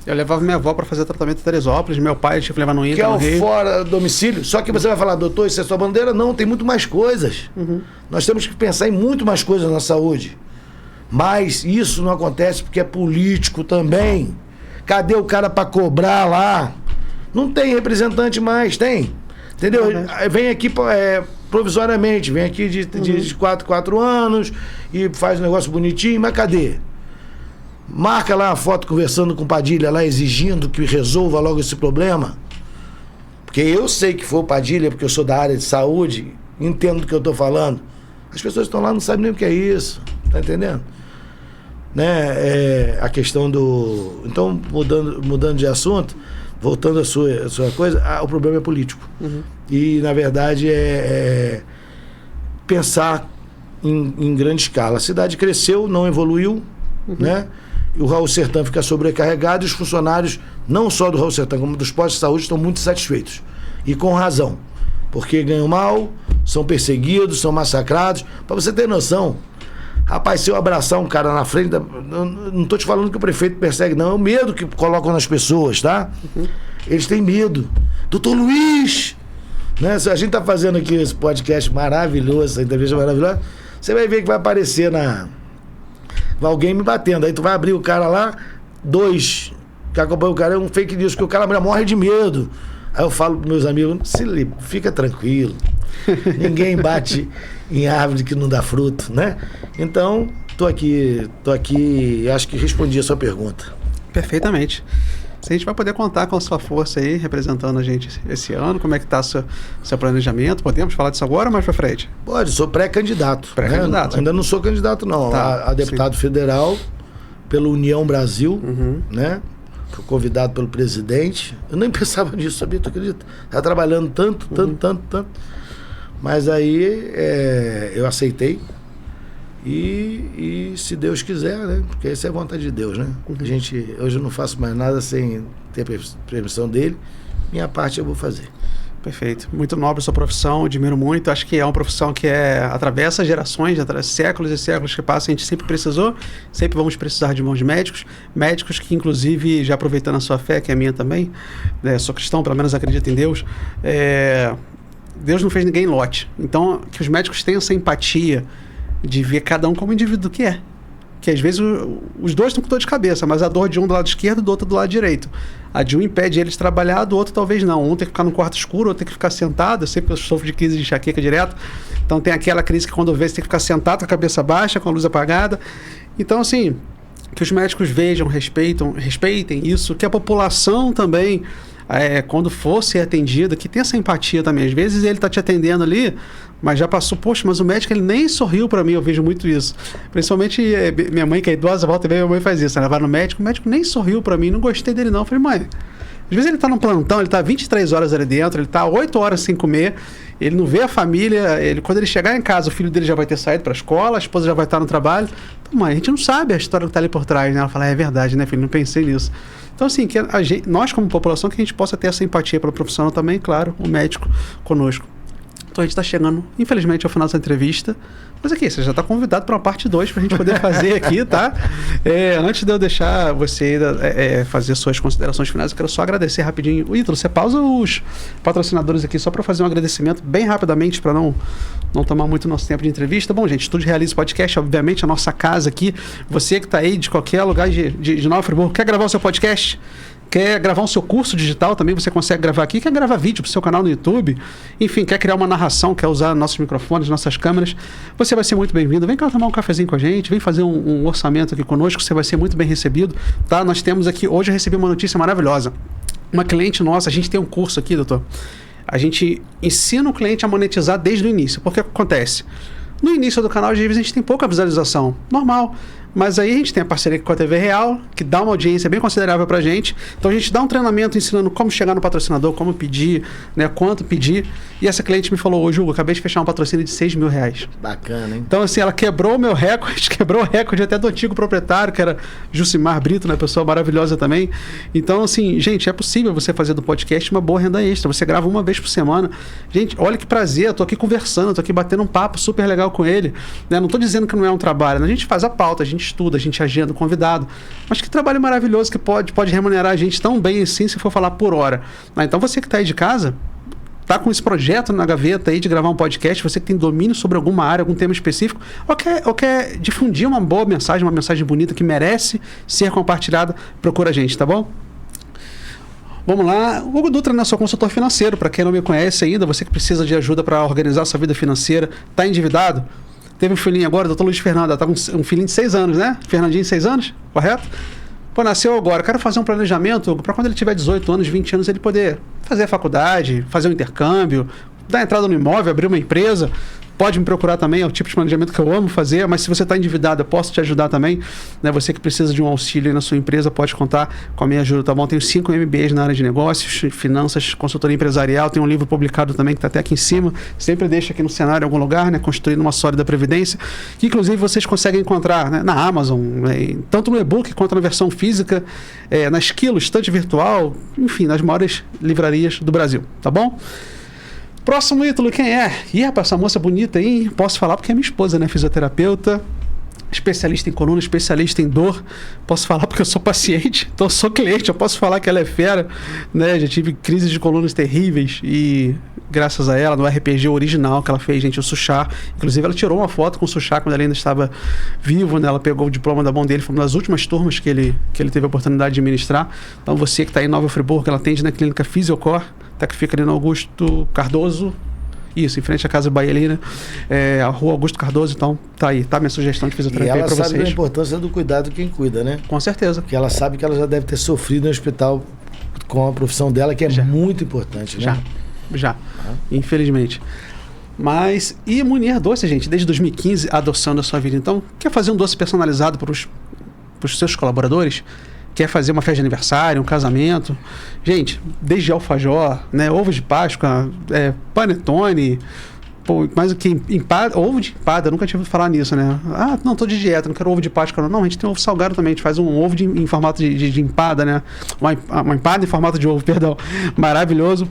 Eu levava minha avó para fazer tratamento em Teresópolis, meu pai tinha que levar no Inter, que é no Rio. Fora domicílio. Só que você vai falar, doutor, isso é sua bandeira? Não, tem muito mais coisas. Nós temos que pensar em muito mais coisas na saúde. Mas isso não acontece porque é político também. Cadê o cara para cobrar lá? Não tem representante mais, tem. Entendeu? Vem aqui provisoriamente, vem aqui de 4 anos e faz um negócio bonitinho, mas cadê? Marca lá a foto conversando com o Padilha lá, exigindo que resolva logo esse problema. Porque eu sei que foi o Padilha, porque eu sou da área de saúde, entendo do que eu estou falando. As pessoas estão lá não sabem nem o que é isso, tá entendendo? Né? A questão do... Então, mudando de assunto, voltando à sua coisa, o problema é político. E, na verdade, pensar em grande escala. A cidade cresceu, não evoluiu, né? E o Raul Sertã fica sobrecarregado e os funcionários, não só do Raul Sertã, como dos postos de saúde, estão muito satisfeitos. E com razão. Porque ganham mal, são perseguidos, são massacrados. Para você ter noção, rapaz, se eu abraçar um cara na frente, não estou te falando que o prefeito persegue, não. É o medo que colocam nas pessoas, tá? Eles têm medo. Doutor Luiz! Né? A gente tá fazendo aqui esse podcast maravilhoso, essa entrevista maravilhosa. Você vai ver que vai aparecer vai alguém me batendo. Aí tu vai abrir o cara lá, 2 que acompanham o cara, é um fake news, que o cara morre de medo. Aí eu falo pros meus amigos, fica tranquilo. Ninguém bate em árvore que não dá fruto, né? Então, tô aqui, acho que respondi a sua pergunta. Perfeitamente. Se a gente vai poder contar com a sua força aí, representando a gente esse ano, como é que tá seu planejamento? Podemos falar disso agora ou mais pra frente? Pode, sou pré-candidato. Pré-candidato. Né? Ainda não sou candidato, não. Tá, a deputado federal, pela União Brasil, né? Fui convidado pelo presidente. Eu nem pensava nisso, sabia? Tu acredita? Estava trabalhando tanto. Mas aí eu aceitei. E se Deus quiser, né? Porque essa é a vontade de Deus, né? Hoje eu não faço mais nada sem ter permissão dele. Minha parte eu vou fazer. Perfeito. Muito nobre a sua profissão, admiro muito. Acho que é uma profissão que atravessa gerações, séculos e séculos que passam. A gente sempre precisou, sempre vamos precisar de bons médicos. Médicos que, inclusive, já aproveitando a sua fé, que é a minha também, sou cristão, pelo menos acredito em Deus, Deus não fez ninguém lote. Então, que os médicos tenham essa empatia de ver cada um como indivíduo que é. Que às vezes os dois estão com dor de cabeça, mas a dor de um do lado esquerdo e do outro do lado direito. A de um impede eles de trabalhar, do outro talvez não. Um tem que ficar no quarto escuro, outro tem que ficar sentado. Eu sempre sofro de crise de enxaqueca direto. Então tem aquela crise que quando vê você tem que ficar sentado com a cabeça baixa, com a luz apagada. Então assim, que os médicos vejam, respeitem isso, que a população também, quando for ser atendida, que tenha essa empatia também. Às vezes ele está te atendendo ali, mas já passou, poxa, mas o médico ele nem sorriu para mim, eu vejo muito isso. Principalmente minha mãe, que é idosa, volta e meia, minha mãe faz isso. Ela vai no médico, o médico nem sorriu para mim, não gostei dele não. Eu falei, mãe, às vezes ele tá no plantão, ele tá 23 horas ali dentro, ele tá 8 horas sem comer, ele não vê a família, quando ele chegar em casa, o filho dele já vai ter saído para a escola, a esposa já vai estar no trabalho. Então, mãe, a gente não sabe a história que tá ali por trás, né? Ela fala, é verdade, né, filho, não pensei nisso. Então, assim, que nós como população, que a gente possa ter essa empatia pelo profissional também, claro, o médico conosco. Então a gente está chegando, infelizmente, ao final dessa entrevista. Mas aqui, você já está convidado para uma parte 2 para a gente poder fazer aqui, tá? Antes de eu deixar você fazer suas considerações finais, eu quero só agradecer rapidinho. O Ítalo, você pausa os patrocinadores aqui só para fazer um agradecimento bem rapidamente, para não tomar muito nosso tempo de entrevista. Bom, gente, Estúdio Realiza Podcast, obviamente, a nossa casa aqui. Você que está aí de qualquer lugar de Nova Friburgo, quer gravar o seu podcast? Quer gravar o seu curso digital também, você consegue gravar aqui. Quer gravar vídeo para o seu canal no YouTube. Enfim, quer criar uma narração, quer usar nossos microfones, nossas câmeras. Você vai ser muito bem-vindo. Vem cá tomar um cafezinho com a gente. Vem fazer um orçamento aqui conosco. Você vai ser muito bem recebido. Tá? Nós temos aqui... Hoje eu recebi uma notícia maravilhosa. Uma cliente nossa, a gente tem um curso aqui, doutor. A gente ensina o cliente a monetizar desde o início. Porque o que acontece? No início do canal, às vezes, a gente tem pouca visualização. Normal. Mas aí a gente tem a parceria com a TV Real, que dá uma audiência bem considerável pra gente. Então a gente dá um treinamento ensinando como chegar no patrocinador, como pedir, né, quanto pedir. E essa cliente me falou, Hugo, acabei de fechar um patrocínio de R$6 mil. Bacana, hein? Então assim, ela quebrou o meu recorde, quebrou o recorde até do antigo proprietário, que era Jucimar Brito, né, pessoa maravilhosa também. Então assim, gente, é possível você fazer do podcast uma boa renda extra. Você grava uma vez por semana. Gente, olha que prazer, eu tô aqui conversando, tô aqui batendo um papo super legal com ele. Né? Não tô dizendo que não é um trabalho, a gente faz a pauta, a gente estuda, a gente agenda o convidado, mas que trabalho maravilhoso que pode remunerar a gente tão bem assim se for falar por hora. Então você que está aí de casa, tá com esse projeto na gaveta aí de gravar um podcast, você que tem domínio sobre alguma área, algum tema específico, ou quer difundir uma boa mensagem, uma mensagem bonita que merece ser compartilhada, procura a gente, tá bom? Vamos lá. O Hugo Dutra, né, sou consultor financeiro. Para quem não me conhece ainda, você que precisa de ajuda para organizar sua vida financeira, está endividado. Teve um filhinho agora, doutor Luiz Fernando, está com um filhinho de 6 anos, né? Fernandinho, 6 anos, correto? Pô, nasceu agora. Quero fazer um planejamento para quando ele tiver 18 anos, 20 anos, ele poder fazer a faculdade, fazer um intercâmbio, dar entrada no imóvel, abrir uma empresa. Pode me procurar também, é o tipo de planejamento que eu amo fazer, mas se você está endividado, eu posso te ajudar também. Né? Você que precisa de um auxílio aí na sua empresa, pode contar com a minha ajuda, tá bom? Tenho 5 MBAs na área de negócios, finanças, consultoria empresarial, tem um livro publicado também que está até aqui em cima, sempre deixa aqui no cenário em algum lugar, né? Construindo uma sólida previdência, que inclusive vocês conseguem encontrar, né? Na Amazon, né? Tanto no e-book quanto na versão física, na Esquilo, estante virtual, enfim, nas maiores livrarias do Brasil, tá bom? Próximo ídolo, quem é? Ih, rapaz, essa moça bonita aí, posso falar porque é minha esposa, né? Fisioterapeuta, especialista em coluna, especialista em dor. Posso falar porque eu sou paciente, então eu sou cliente, eu posso falar que ela é fera, né? Já tive crises de colunas terríveis e graças a ela, no RPG original que ela fez, gente, o Suchá. Inclusive, ela tirou uma foto com o Suchá quando ele ainda estava vivo, né? Ela pegou o diploma da mão dele, foi uma das últimas turmas que ele teve a oportunidade de ministrar. Então, você que está aí em Nova Friburgo, ela atende na clínica Fisiocor, tá, que fica ali no Augusto Cardoso, isso, em frente à Casa Bailina, a rua Augusto Cardoso. Então tá aí, tá minha sugestão de fisioterapia para vocês. E ela sabe da importância do cuidado de quem cuida, né? Com certeza. Porque ela sabe que ela já deve ter sofrido no hospital com a profissão dela, que é muito importante, né? Já, infelizmente. Mas, e Munir Doce, gente, desde 2015, adoçando a sua vida. Então, quer fazer um doce personalizado para os seus colaboradores? Quer fazer uma festa de aniversário, um casamento? Gente, desde alfajor, né, ovos de Páscoa, panetone, pô, mais o que? Ovo de empada, nunca tinha ouvido falar nisso, né? Ah, não, tô de dieta, não quero ovo de Páscoa, não. Não, a gente tem ovo salgado também, a gente faz um ovo em formato de empada, né? Uma empada em formato de ovo, perdão. Maravilhoso.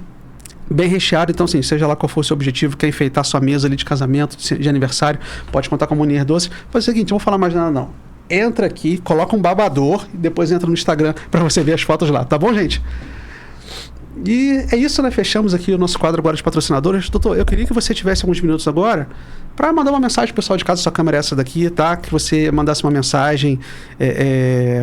Bem recheado, então assim, seja lá qual for o seu objetivo, quer enfeitar sua mesa ali de casamento, de aniversário, pode contar com a Munir Doce. Faz o seguinte, não vou falar mais nada não. Entra aqui, coloca um babador e depois entra no Instagram para você ver as fotos lá, tá bom, gente? E é isso, né? Fechamos aqui o nosso quadro agora de patrocinadores. Doutor, eu queria que você tivesse alguns minutos agora para mandar uma mensagem pro pessoal de casa. Sua câmera é essa daqui, tá? Que você mandasse uma mensagem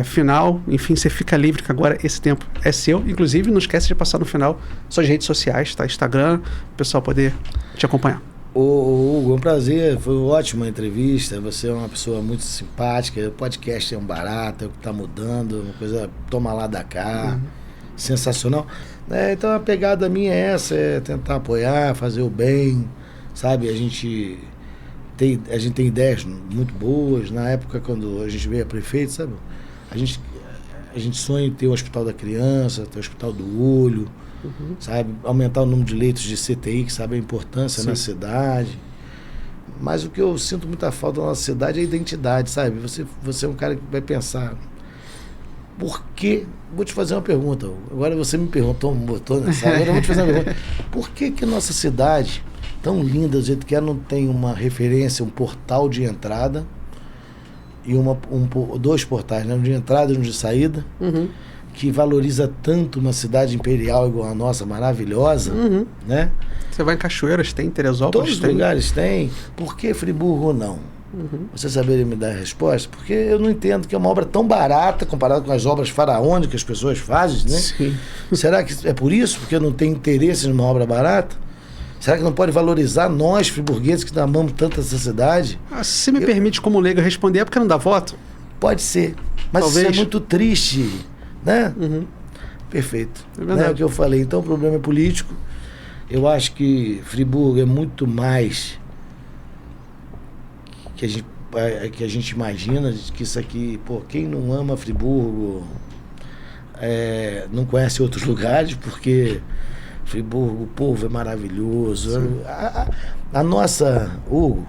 final. Enfim, você fica livre, que agora esse tempo é seu. Inclusive, não esquece de passar no final suas redes sociais, tá? Instagram, o pessoal poder te acompanhar. Hugo, é um prazer, foi uma ótima entrevista, você é uma pessoa muito simpática, o podcast é um barato, é o que está mudando, uma coisa toma lá da cá, sensacional. Então a pegada minha é essa, é tentar apoiar, fazer o bem, sabe? A gente tem ideias muito boas. Na época, quando a gente veio a prefeito, sabe? A gente sonha em ter o Hospital da Criança, ter o Hospital do Olho, sabe? Aumentar o número de leitos de CTI, que sabe a importância na cidade. Mas o que eu sinto muita falta na nossa cidade é a identidade, sabe? Você é um cara que vai pensar, por que... Vou te fazer uma pergunta. Agora você me perguntou, me botou nessa... Agora eu vou te fazer uma pergunta. Por que nossa cidade, tão linda do jeito que é, não tem uma referência, um portal de entrada e dois portais, né? Um de entrada e um de saída, que valoriza tanto uma cidade imperial igual a nossa, maravilhosa, né? Você vai em Cachoeiras, tem, Teresópolis, todos os lugares tem. Por que Friburgo não? Você saberia me dar a resposta? Porque eu não entendo que é uma obra tão barata comparada com as obras faraônicas que as pessoas fazem, né? Sim. Será que é por isso? Porque não tem interesse numa obra barata? Será que não pode valorizar nós, friburgueses, que amamos tanto essa cidade? Se me permite, como leiga, responder, é porque não dá voto? Pode ser, mas talvez. Isso é muito triste, né? Perfeito. É o que eu falei. Então o problema é político. Eu acho que Friburgo é muito mais que a gente imagina, que isso aqui, pô, quem não ama Friburgo não conhece outros lugares, porque Friburgo, o povo é maravilhoso. A nossa, Hugo,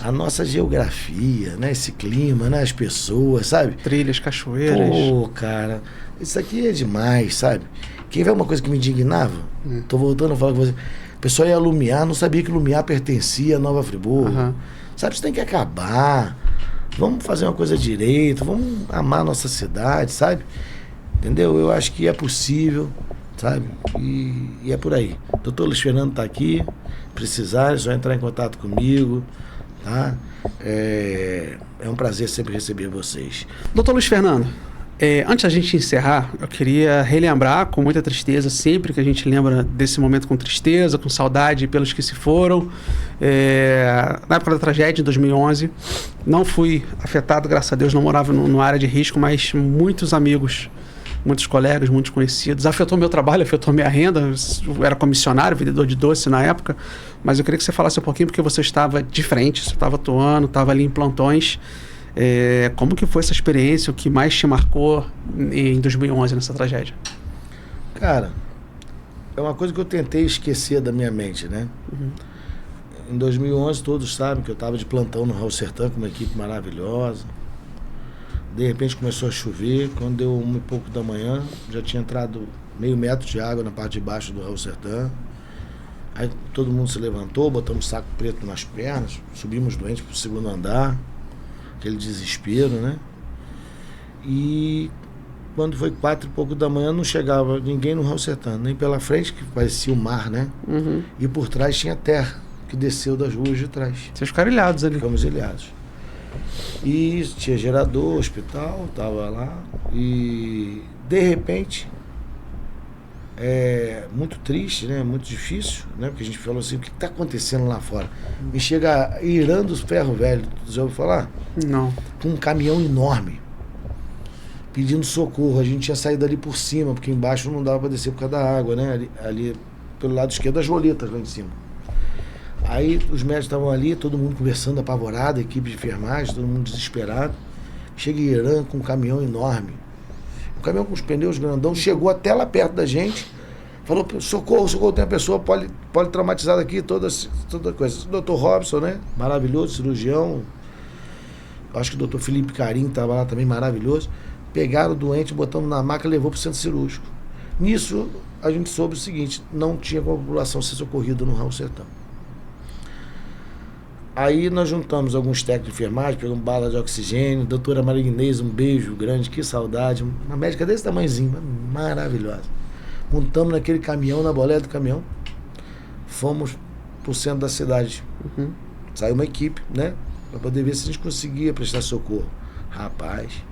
a nossa geografia, né? Esse clima, né? As pessoas, sabe? Trilhas, cachoeiras. Pô, cara, isso aqui é demais, sabe? Quer ver uma coisa que me indignava? Tô voltando a falar com você. O pessoal ia Lumiar, não sabia que Lumiar pertencia a Nova Friburgo. Sabe, isso tem que acabar. Vamos fazer uma coisa direito, vamos amar a nossa cidade, sabe? Entendeu? Eu acho que é possível, sabe? E é por aí. Doutor Luiz Fernando está aqui. Precisar, é só entrar em contato comigo, tá? É um prazer sempre receber vocês. Doutor Luiz Fernando, Antes da gente encerrar, eu queria relembrar com muita tristeza, sempre que a gente lembra desse momento com tristeza, com saudade pelos que se foram. Na época da tragédia, em 2011, não fui afetado, graças a Deus, não morava numa área de risco, mas muitos amigos, muitos colegas, muitos conhecidos. Afetou meu trabalho, afetou minha renda. Eu era comissionário, vendedor de doce na época, mas eu queria que você falasse um pouquinho, porque você estava de frente, você estava atuando, estava ali em plantões. Como que foi essa experiência, o que mais te marcou em 2011 nessa tragédia? Cara, é uma coisa que eu tentei esquecer da minha mente, né? Em 2011 todos sabem que eu estava de plantão no Raul Sertã com uma equipe maravilhosa. De repente começou a chover, quando deu 1 e pouco da manhã, já tinha entrado meio metro de água na parte de baixo do Raul Sertã. Aí todo mundo se levantou, botamos saco preto nas pernas, subimos doentes para o 2º andar. Aquele desespero, né? E quando foi 4 e pouco da manhã, não chegava ninguém no Raul Sertã, nem pela frente, que parecia o mar, né? E por trás tinha terra, que desceu das ruas de trás. Vocês ficaram ilhados ali. Ficamos ilhados. E tinha gerador, hospital, tava lá. E de repente, muito triste, né? Muito difícil, né? Porque a gente falou assim, o que está acontecendo lá fora? Me chega Irã dos Ferro Velho, já ouviu falar? Não. Com um caminhão enorme, pedindo socorro. A gente tinha saído ali por cima, porque embaixo não dava para descer por causa da água, né? Ali pelo lado esquerdo, as roletas lá em cima. Aí os médicos estavam ali, todo mundo conversando apavorado, equipe de enfermagem, todo mundo desesperado. Chega Irã com um caminhão enorme. O caminhão com os pneus grandão chegou até lá perto da gente, falou, socorro, socorro, tem uma pessoa politraumatizada aqui, toda coisa. O Dr. Robson, né? Maravilhoso, cirurgião. Acho que o doutor Felipe Carim estava lá também, maravilhoso. Pegaram o doente, botamos na maca e levou para o centro cirúrgico. Nisso, a gente soube o seguinte, não tinha como a população ser socorrida no Raul Sertã. Aí nós juntamos alguns técnicos de enfermagem, pegamos bala de oxigênio, doutora Maria Inês, um beijo grande, que saudade. Uma médica desse tamanhozinho, maravilhosa. Montamos naquele caminhão, na boleia do caminhão, fomos pro centro da cidade. Saiu uma equipe, né? Para poder ver se a gente conseguia prestar socorro. Rapaz,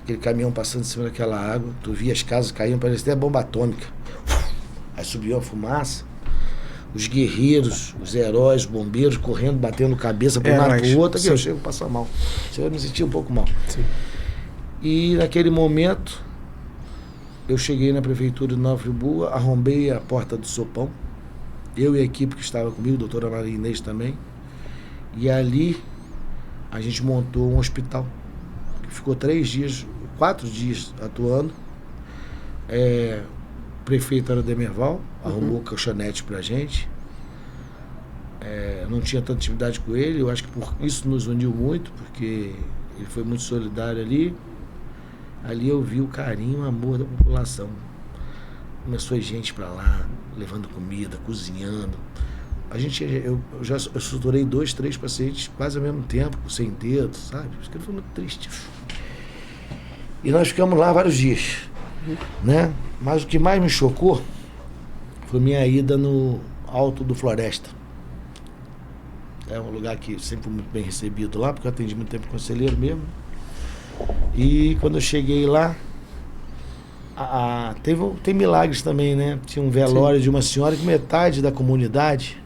aquele caminhão passando em cima daquela água, tu via as casas caindo, parecia até bomba atômica. Aí subiu a fumaça, os guerreiros, os heróis, os bombeiros correndo, batendo cabeça para um lado pro outro. Aqui eu chego a passar mal. Eu me senti um pouco mal. Sim. E naquele momento, eu cheguei na prefeitura de Nova Friburgo, arrombei a porta do sopão, eu e a equipe que estava comigo, a doutora Maria Inês também. E ali a gente montou um hospital que ficou 4 dias atuando. O prefeito era Demerval, arrumou colchonete pra gente. Não tinha tanta intimidade com ele, eu acho que por isso nos uniu muito, porque ele foi muito solidário ali. Ali eu vi o carinho, o amor da população. Começou gente pra lá, levando comida, cozinhando. Eu suturei 2, 3 pacientes quase ao mesmo tempo, sem dedo, sabe? Aquilo foi muito triste. E nós ficamos lá vários dias, né? Mas o que mais me chocou foi minha ida no Alto do Floresta. É um lugar que sempre fui muito bem recebido lá, porque eu atendi muito tempo conselheiro mesmo. E quando eu cheguei lá, tem milagres também, né? Tinha um velório de uma senhora que metade da comunidade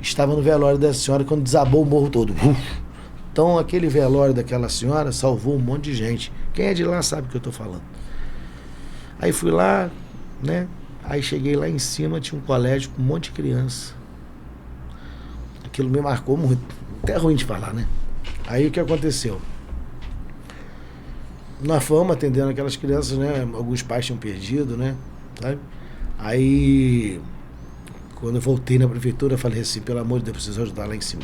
estava no velório dessa senhora quando desabou o morro todo. Então aquele velório daquela senhora salvou um monte de gente. Quem é de lá sabe o que eu estou falando. Aí fui lá, né? Aí cheguei lá em cima, tinha um colégio com um monte de criança. Aquilo me marcou muito. Até ruim de falar, né? Aí o que aconteceu? Nós fomos atendendo aquelas crianças, né? Alguns pais tinham perdido, né? Sabe? Aí, quando eu voltei na prefeitura, eu falei assim, pelo amor de Deus, preciso ajudar lá em cima.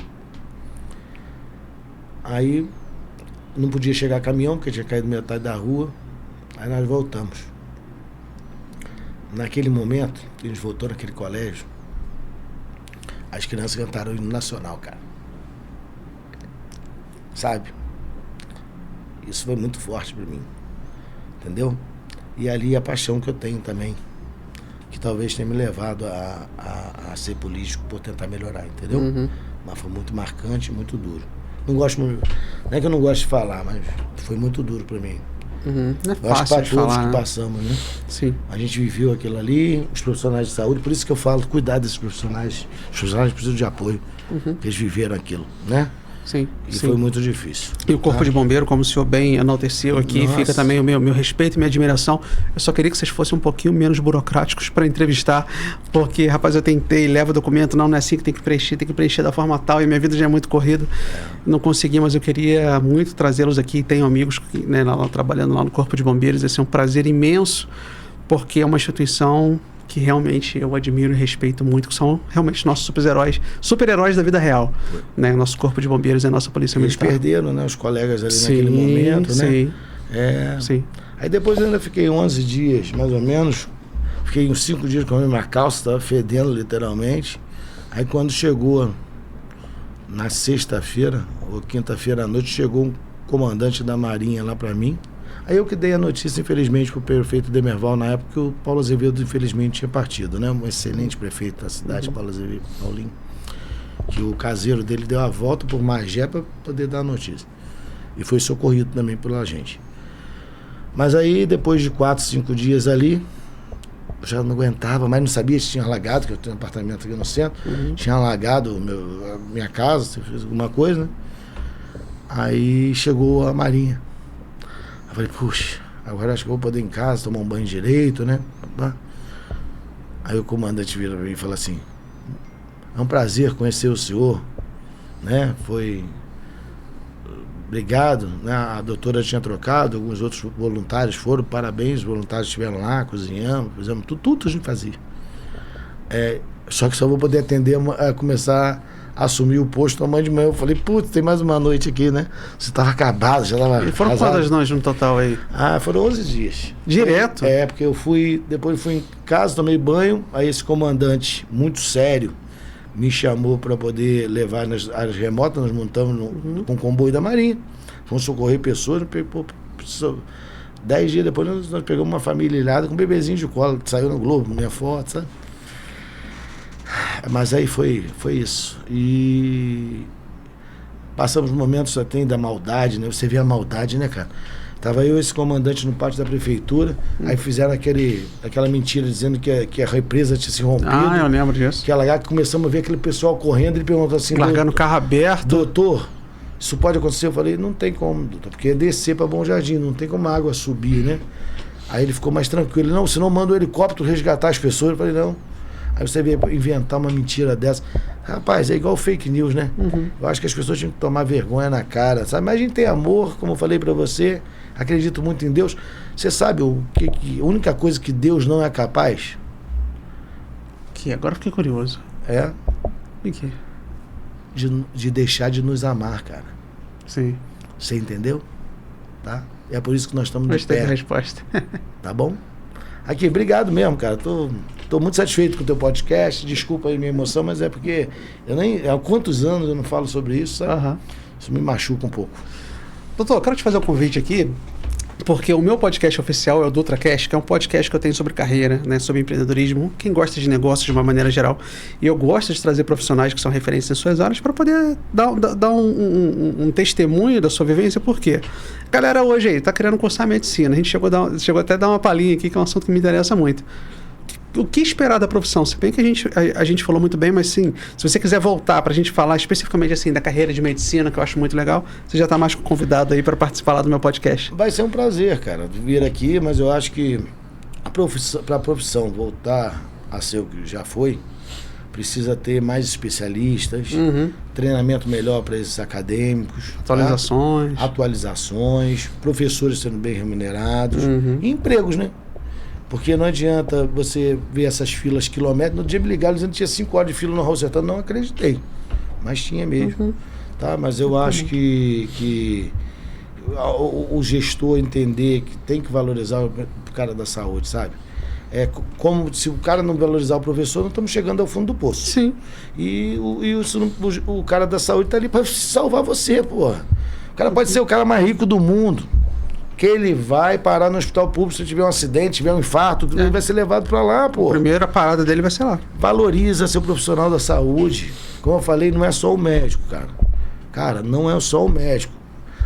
Aí, não podia chegar caminhão, porque tinha caído metade da rua. Aí nós voltamos. Naquele momento, que a gente voltou naquele colégio, as crianças cantaram o hino nacional, cara. Sabe? Isso foi muito forte para mim, entendeu? E ali a paixão que eu tenho também, que talvez tenha me levado a ser político por tentar melhorar, entendeu? Mas foi muito marcante, muito duro. Não é que eu não gosto de falar, mas foi muito duro para mim. Não é Eu acho que fácil para de todos falar, que né? passamos, né? Sim. A gente viveu aquilo ali, os profissionais de saúde, por isso que eu falo, cuidar desses profissionais. Os profissionais precisam de apoio, porque eles viveram aquilo, né? Sim, E sim. foi muito difícil. E o Corpo de Bombeiro, como o senhor bem enalteceu aqui, Nossa. fica também o meu respeito e minha admiração. Eu só queria que vocês fossem um pouquinho menos burocráticos para entrevistar, porque, rapaz, eu tentei, leva o documento, não é assim que tem que preencher da forma tal, e minha vida já é muito corrida. Não consegui, mas eu queria muito trazê-los aqui. Tenho amigos que, né, trabalhando lá no Corpo de Bombeiros, esse é um prazer imenso, porque é uma instituição que realmente eu admiro e respeito muito, que são realmente nossos super-heróis da vida real, né? Nosso Corpo de Bombeiros e a nossa Polícia Eles Militar. perderam, né? Os colegas ali naquele momento, né? Sim, É. sim. Aí depois eu ainda fiquei 11 dias, mais ou menos. Fiquei uns 5 dias com a minha calça, estava fedendo literalmente. Aí quando chegou na sexta-feira, ou quinta-feira à noite, chegou um comandante da Marinha lá para mim. Aí eu que dei a notícia, infelizmente, para o prefeito Demerval, na época que o Paulo Azevedo, infelizmente, tinha partido, né? Um excelente prefeito da cidade, Paulo Azevedo, Paulinho. Que o caseiro dele deu a volta por Magé para poder dar a notícia. E foi socorrido também pela gente. Mas aí, depois de 4, 5 dias ali, eu já não aguentava, mas não sabia se tinha alagado, que eu tenho um apartamento aqui no centro, tinha alagado a minha casa, se fez alguma coisa, né? Aí chegou a Marinha. Eu falei, puxa, agora acho que eu vou poder ir em casa, tomar um banho direito, né? Aí o comandante vira pra mim e fala assim, é um prazer conhecer o senhor, né? Foi... Obrigado, né? A doutora tinha trocado, alguns outros voluntários foram, parabéns, os voluntários estiveram lá, cozinhamos, fizemos tudo a gente fazia. Só que só vou poder atender a começar a assumir o posto amanhã de manhã. Eu falei, putz, tem mais uma noite aqui, né? Você estava acabado, já estava. E foram quantas noites no total aí? Foram 11 dias. Direto? Porque depois fui em casa, tomei banho, aí esse comandante, muito sério, me chamou para poder levar nas áreas remotas, nós montamos com o comboio da Marinha. Fomos socorrer pessoas, 10 dias depois nós pegamos uma família ilhada com um bebezinho de colo, que saiu no Globo, minha foto, sabe? Mas aí foi isso. E passamos momentos até da maldade, né? Você vê a maldade, né, cara? Tava eu e esse comandante no pátio da prefeitura, aí fizeram aquela mentira dizendo que a represa tinha se rompido. Eu lembro disso. Que começamos a ver aquele pessoal correndo, ele perguntou assim... Largando o carro aberto. Doutor, isso pode acontecer? Eu falei, não tem como, doutor, porque é descer para Bom Jardim, não tem como a água subir, né? Aí ele ficou mais tranquilo. Não, senão manda o helicóptero resgatar as pessoas. Eu falei, não. Aí você veio inventar uma mentira dessa. Rapaz, é igual fake news, né? Eu acho que as pessoas tinham que tomar vergonha na cara, sabe? Mas a gente tem amor, como eu falei pra você, acredito muito em Deus. Você sabe a única coisa que Deus não é capaz? Que agora fiquei curioso. O quê? De deixar de nos amar, cara. Sim. Você entendeu? Tá? É por isso que nós estamos de Gostei pé. da resposta. Tá bom? Aqui, obrigado mesmo, cara. Tô muito satisfeito com o teu podcast. Desculpa aí minha emoção, mas é porque há quantos anos eu não falo sobre isso, sabe? Isso me machuca um pouco. Doutor, eu quero te fazer um convite aqui, porque o meu podcast oficial é o DutraCast, que é um podcast que eu tenho sobre carreira, né, sobre empreendedorismo, quem gosta de negócios de uma maneira geral. E eu gosto de trazer profissionais que são referências em suas áreas para poder dar um testemunho da sua vivência. Por quê? A galera hoje aí está querendo cursar medicina. A gente chegou até a dar uma palhinha aqui, que é um assunto que me interessa muito. O que esperar da profissão? Se bem que a gente falou muito bem, mas sim, se você quiser voltar para a gente falar especificamente assim da carreira de medicina, que eu acho muito legal, você já está mais convidado aí para participar lá do meu podcast. Vai ser um prazer, cara, vir aqui, mas eu acho que para a profissão voltar a ser o que já foi, precisa ter mais especialistas, treinamento melhor para esses acadêmicos, atualizações, professores sendo bem remunerados, e empregos, né? Porque não adianta você ver essas filas quilométricas. No dia me ligaram dizendo que tinha 5 horas de fila no Raul Sertano. Não acreditei. Mas tinha mesmo. Tá? Mas eu acho que o gestor entender que tem que valorizar o cara da saúde, sabe? É como se o cara não valorizar o professor, nós estamos chegando ao fundo do poço. Sim. E o cara da saúde está ali para salvar você, porra. O cara pode ser o cara mais rico do mundo, que ele vai parar no hospital público se tiver um acidente, tiver um infarto, ele vai ser levado para lá, pô. A primeira parada dele vai ser lá. Valoriza seu profissional da saúde. Como eu falei, não é só o médico, cara. Cara, não é só o médico.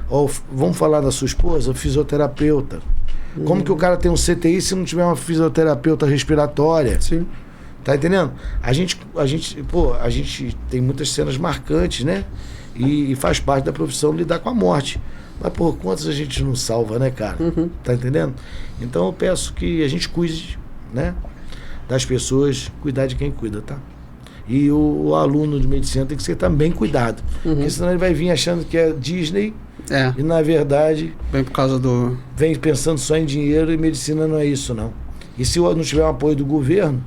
Ou, vamos falar da sua esposa, fisioterapeuta. Como que o cara tem um CTI se não tiver uma fisioterapeuta respiratória? Sim. Tá entendendo? A gente tem muitas cenas marcantes, né? E faz parte da profissão lidar com a morte. Mas, por quantas a gente não salva, né, cara? Tá entendendo? Então eu peço que a gente cuide, né? Das pessoas, cuidar de quem cuida, tá? E o aluno de medicina tem que ser também cuidado. Porque senão ele vai vir achando que é Disney e, na verdade... Vem por causa do... Vem pensando só em dinheiro e medicina não é isso, não. E se não tiver um apoio do governo,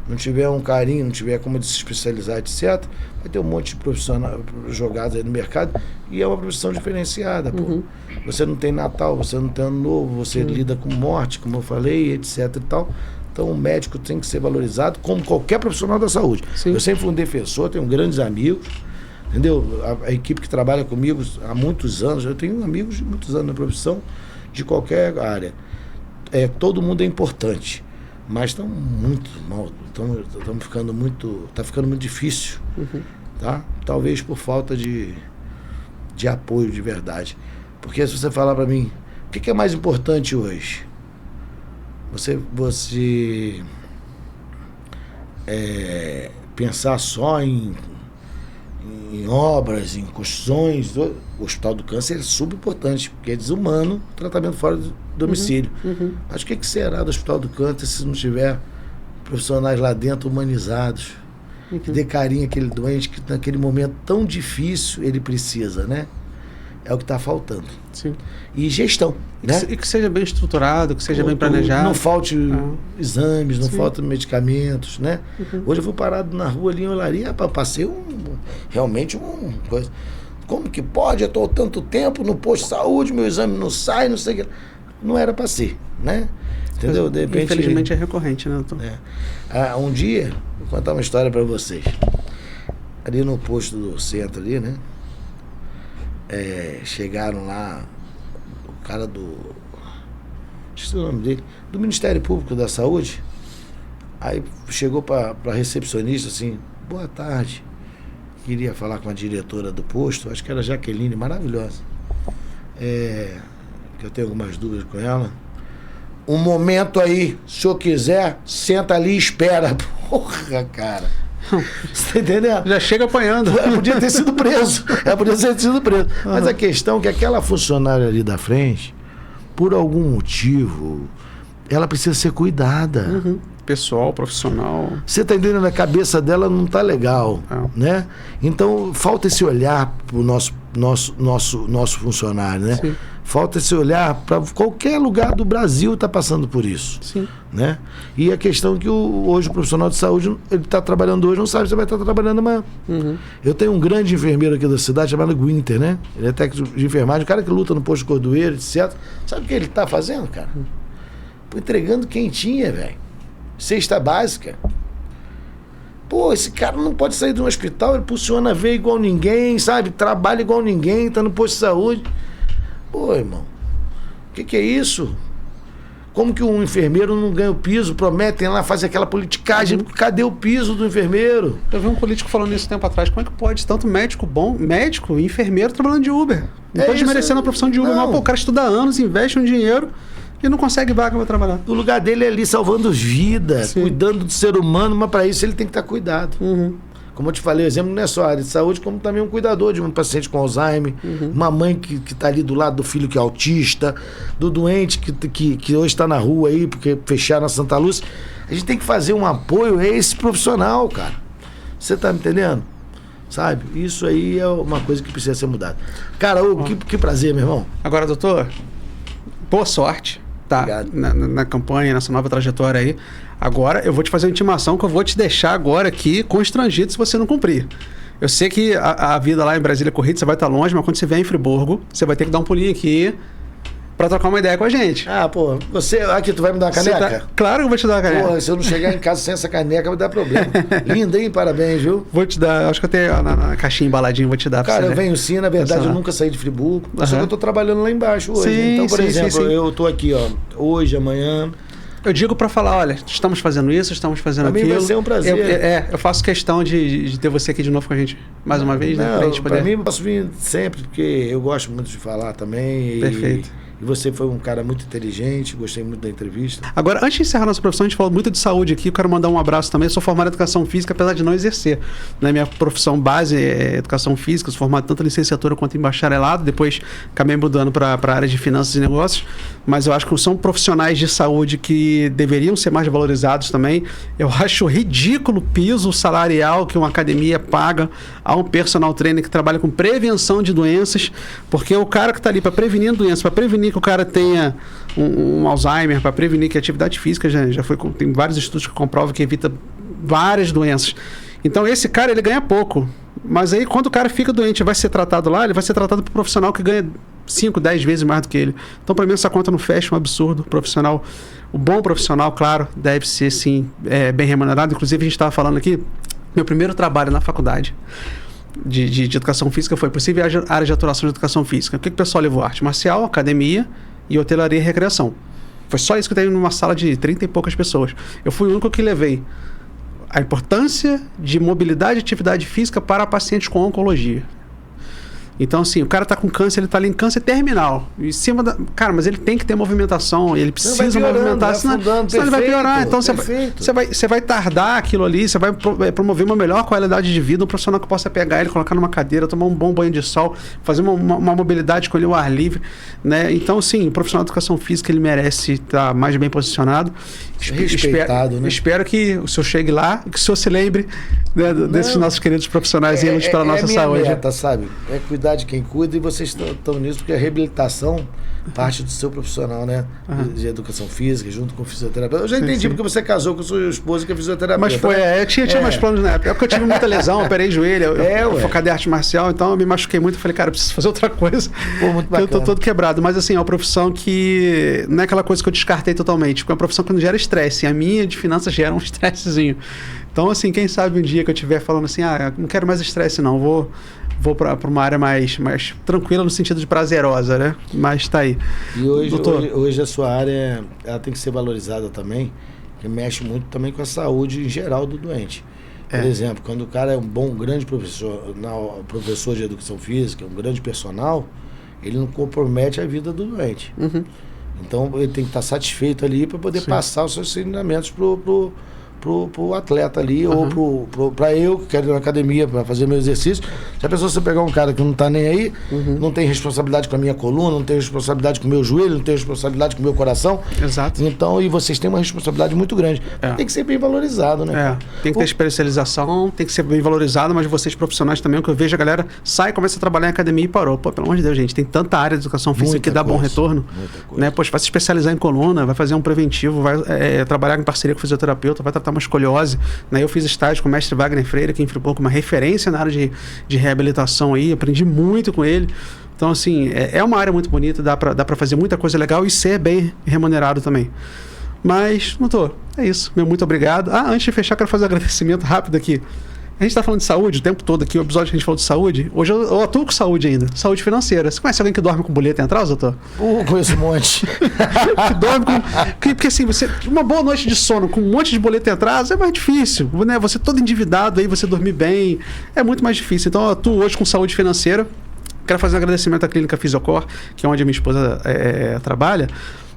não tiver um carinho, não tiver como se especializar, etc., vai ter um monte de profissionais jogados aí no mercado e é uma profissão diferenciada, pô. Você não tem Natal, você não tem Ano Novo, você lida com morte, como eu falei, etc e tal. Então o médico tem que ser valorizado como qualquer profissional da saúde. Sim. Eu sempre fui um defensor, tenho grandes amigos, entendeu? A equipe que trabalha comigo há muitos anos, eu tenho amigos de muitos anos na profissão, de qualquer área. Todo mundo é importante, mas estão muito mal, estamos ficando muito, está ficando muito difícil, tá? Talvez por falta de apoio de verdade. Porque se você falar para mim, o que é mais importante hoje? Você pensar só em obras, em construções. O Hospital do Câncer é subimportante, porque é desumano tratamento fora do domicílio. Mas o que será do Hospital do Câncer se não tiver profissionais lá dentro humanizados, que dê carinho àquele doente, que naquele momento tão difícil ele precisa, né? É o que está faltando. Sim. E gestão, né? E que seja bem estruturado, que seja bem planejado. Não falte exames, não faltem medicamentos, né? Hoje eu fui parado na rua ali em Olaria, passei realmente uma coisa. Como que pode? Eu estou há tanto tempo no posto de saúde, meu exame não sai, não sei o que. Não era para ser, né? Entendeu? De repente, infelizmente é recorrente, né, doutor? Um dia, vou contar uma história para vocês. Ali no posto do centro ali, né? Chegaram lá o cara esqueci o nome dele, do Ministério Público da Saúde. Aí chegou para recepcionista assim, boa tarde, queria falar com a diretora do posto, acho que era Jaqueline, maravilhosa, que eu tenho algumas dúvidas com ela. Um momento aí, se o senhor quiser, senta ali e espera. Porra, cara. Você tá entendendo? Já chega apanhando. Podia ter sido preso. Mas a questão é que aquela funcionária ali da frente, por algum motivo, ela precisa ser cuidada. Pessoal, profissional. Você tá entendendo? A cabeça dela não tá legal, né? Então, falta esse olhar pro nosso funcionário, né? Sim. Falta esse olhar para qualquer lugar do Brasil está passando por isso. Sim. Né? E a questão que hoje o profissional de saúde, ele está trabalhando hoje, não sabe se vai estar trabalhando amanhã. Eu tenho um grande enfermeiro aqui da cidade chamado Winter, né? Ele é técnico de enfermagem, um cara que luta no posto de Cordoeiro, etc. Sabe o que ele está fazendo, cara? Entregando quentinha, velho. Cesta básica. Pô, esse cara não pode sair de um hospital, ele funciona a ver igual ninguém, sabe? Trabalha igual ninguém, está no posto de saúde. Pô, irmão, o que é isso? Como que um enfermeiro não ganha o piso? Prometem lá, fazem aquela politicagem. Cadê o piso do enfermeiro? Eu vi um político falando isso tempo atrás. Como é que pode tanto médico e enfermeiro trabalhando de Uber? Não estou desmerecendo a profissão de Uber, mas pô, o cara estuda há anos, investe um dinheiro e não consegue vaga para trabalhar. O lugar dele é ali salvando vidas, cuidando do ser humano, mas para isso ele tem que estar cuidado. Como eu te falei, o exemplo não é só a área de saúde, como também um cuidador de um paciente com Alzheimer, uma mãe que está ali do lado do filho que é autista, do doente que hoje está na rua aí, porque fecharam a Santa Lúcia. A gente tem que fazer um apoio a esse profissional, cara. Você tá me entendendo? Sabe? Isso aí é uma coisa que precisa ser mudada. Cara, que prazer, meu irmão. Agora, doutor, boa sorte, tá? Na campanha, nessa nova trajetória aí. Agora, eu vou te fazer uma intimação que eu vou te deixar agora aqui constrangido se você não cumprir. Eu sei que a vida lá em Brasília é corrida, você vai estar longe, mas quando você vier em Friburgo, você vai ter que dar um pulinho aqui pra trocar uma ideia com a gente. Pô, aqui, tu vai me dar uma caneca? Claro que eu vou te dar uma caneca. Pô, se eu não chegar em casa sem essa caneca, vai dar problema. Linda, hein? Parabéns, viu? Vou te dar, acho que eu tenho na caixinha embaladinha, vou te dar. Cara, eu venho sim, na verdade, eu nunca saí de Friburgo, só que eu tô trabalhando lá embaixo hoje. Sim, então, por exemplo, sim. eu tô aqui, ó, hoje, amanhã, Eu digo para falar, olha, estamos fazendo isso, estamos fazendo aquilo. Pra mim vai ser um prazer. Eu faço questão de ter você aqui de novo com a gente mais uma vez, né? Pra gente poder... Pra mim, eu posso vir sempre, porque eu gosto muito de falar também. Perfeito. E você foi um cara muito inteligente, gostei muito da entrevista. Agora, antes de encerrar nossa profissão, a gente falou muito de saúde aqui, eu quero mandar um abraço também. Eu sou formado em educação física, apesar de não exercer. Minha profissão base é educação física, sou formado tanto em licenciatura quanto em bacharelado, depois acabei mudando para a área de finanças e negócios, mas eu acho que são profissionais de saúde que deveriam ser mais valorizados também. Eu acho ridículo o piso salarial que uma academia paga a um personal trainer que trabalha com prevenção de doenças, porque o cara que está ali para prevenir doenças, para prevenir que o cara tenha um Alzheimer, para prevenir que a atividade física já foi, tem vários estudos que comprovam que evita várias doenças. Então esse cara, ele ganha pouco, mas aí quando o cara fica doente e vai ser tratado lá, ele vai ser tratado por um profissional que ganha 5, 10 vezes mais do que ele. Então para mim essa conta não fecha, um absurdo. O bom profissional, claro, deve ser sim bem remunerado. Inclusive a gente estava falando aqui, meu primeiro trabalho na faculdade de educação física foi possível área de atuação de educação física. O que o pessoal levou? Arte marcial, academia e hotelaria e recreação. Foi só isso que eu tenho numa sala de 30 e poucas pessoas. Eu fui o único que levei a importância de mobilidade e atividade física para pacientes com oncologia. Então, assim, o cara tá com câncer, ele tá ali em câncer terminal. Em cima da... Cara, mas ele tem que ter movimentação, ele precisa movimentar, senão ele vai piorar. Então, você vai tardar aquilo ali, você vai promover uma melhor qualidade de vida, um profissional que possa pegar ele, colocar numa cadeira, tomar um bom banho de sol, fazer uma mobilidade com ele ao ar livre, né? Então, sim, o profissional de educação física, ele merece estar mais bem posicionado. Respeitado, né? Espero que o senhor chegue lá e que o senhor se lembre, né, desses nossos queridos profissionais e lute pela nossa saúde. Meta, sabe? É cuidar de quem cuida, e vocês estão nisso porque a reabilitação parte do seu profissional, né? De educação física, junto com o fisioterapeuta. Eu já entendi porque você casou com sua esposa que é fisioterapeuta. Mas foi, eu tinha mais planos na época. É porque eu tive muita lesão, operei joelho, eu focado em arte marcial, então eu me machuquei muito. Falei, cara, eu preciso fazer outra coisa. Pô, muito bacana. Eu tô todo quebrado. Mas assim, é uma profissão que não é aquela coisa que eu descartei totalmente, porque é uma profissão que não gera estresse. E a minha de finanças gera um estressezinho. Então, assim, quem sabe um dia que eu estiver falando assim, não quero mais estresse não, vou para uma área mais tranquila no sentido de prazerosa, né? Mas tá aí. E hoje a sua área, ela tem que ser valorizada também, que mexe muito também com a saúde em geral do doente. Por exemplo, quando o cara é um grande professor de educação física, um grande personal, ele não compromete a vida do doente. Então ele tem que estar satisfeito ali para poder passar os seus ensinamentos pro atleta ali, ou pra eu que quero ir na academia para fazer meu exercício. Se a pessoa, você pegar um cara que não tá nem aí, não tem responsabilidade com a minha coluna, não tem responsabilidade com o meu joelho, não tem responsabilidade com o meu coração. Exato. Então, e vocês têm uma responsabilidade muito grande. Tem que ser bem valorizado, né? Tem que ter especialização, tem que ser bem valorizado, mas vocês profissionais também, o que eu vejo a galera sai, começa a trabalhar em academia e parou. Pô, pelo amor de Deus, gente, tem tanta área de educação física que dá bom retorno. Né? Poxa, vai se especializar em coluna, vai fazer um preventivo, vai trabalhar em parceria com o fisioterapeuta, vai tratar uma escoliose, né? Eu fiz estágio com o mestre Wagner Freire, que em Friburgo, uma referência na área de reabilitação aí, aprendi muito com ele. Então, assim, é uma área muito bonita, dá pra fazer muita coisa legal e ser bem remunerado também. Mas, doutor, é isso. Meu muito obrigado. Antes de fechar, quero fazer um agradecimento rápido aqui. A gente tá falando de saúde o tempo todo aqui, o episódio que a gente falou de saúde. Hoje eu atuo com saúde ainda, saúde financeira. Você conhece alguém que dorme com boleto em atraso, doutor? Conheço um monte. Que dorme com... Porque assim, uma boa noite de sono com um monte de boleto em atraso é mais difícil, né? Você todo endividado aí, você dormir bem, é muito mais difícil. Então eu atuo hoje com saúde financeira. Quero fazer um agradecimento à Clínica Fisiocor, que é onde a minha esposa trabalha,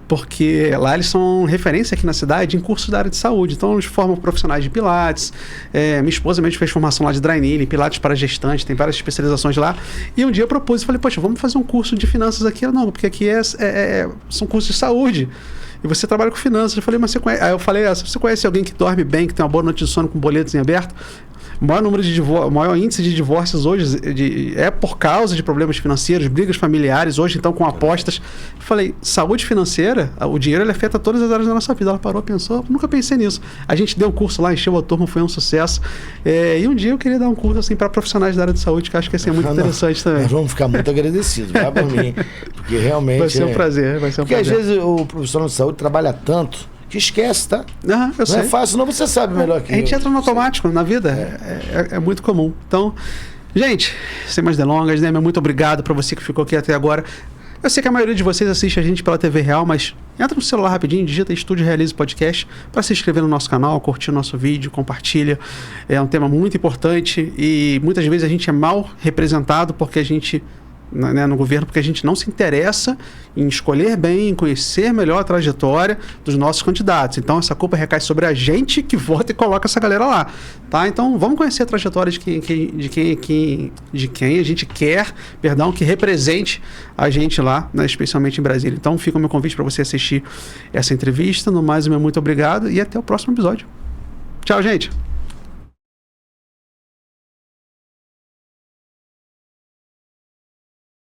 porque lá eles são referência aqui na cidade em cursos da área de saúde. Então eles formam profissionais de pilates, minha esposa mesmo fez formação lá de dry needling, pilates para gestante, tem várias especializações lá. E um dia eu propus e falei, poxa, vamos fazer um curso de finanças aqui? Não, porque aqui são cursos de saúde. E você trabalha com finanças. Eu falei, mas você conhece... Aí eu falei, você conhece alguém que dorme bem, que tem uma boa noite de sono com boletos em aberto? O maior índice de divórcios hoje é por causa de problemas financeiros, brigas familiares, hoje então com apostas. Eu falei, saúde financeira, o dinheiro ele afeta todas as áreas da nossa vida. Ela parou, pensou, nunca pensei nisso. A gente deu um curso lá, encheu a turma, foi um sucesso. E um dia eu queria dar um curso assim para profissionais da área de saúde, que acho que ia ser muito interessante também. Nós vamos ficar muito agradecidos, vai por mim. Porque realmente... Vai ser um prazer, vai ser um prazer. Porque às vezes o profissional de saúde trabalha tanto que esquece, tá? Eu sei. Não é fácil, não, você sabe melhor que eu. A gente entra no automático na vida, é muito comum. Então, gente, sem mais delongas, né? Muito obrigado para você que ficou aqui até agora. Eu sei que a maioria de vocês assiste a gente pela TV Real, mas entra no celular rapidinho, digita Estúdio Realize Podcast para se inscrever no nosso canal, curtir o nosso vídeo, compartilha. É um tema muito importante e muitas vezes a gente é mal representado porque a gente, né, no governo, porque a gente não se interessa em escolher bem, em conhecer melhor a trajetória dos nossos candidatos. Então essa culpa recai sobre a gente que vota e coloca essa galera lá, tá? Então vamos conhecer a trajetória de quem a gente quer, que represente a gente lá, né, especialmente em Brasília. Então fica o meu convite para você assistir essa entrevista. No mais, o meu muito obrigado e até o próximo episódio. Tchau, gente!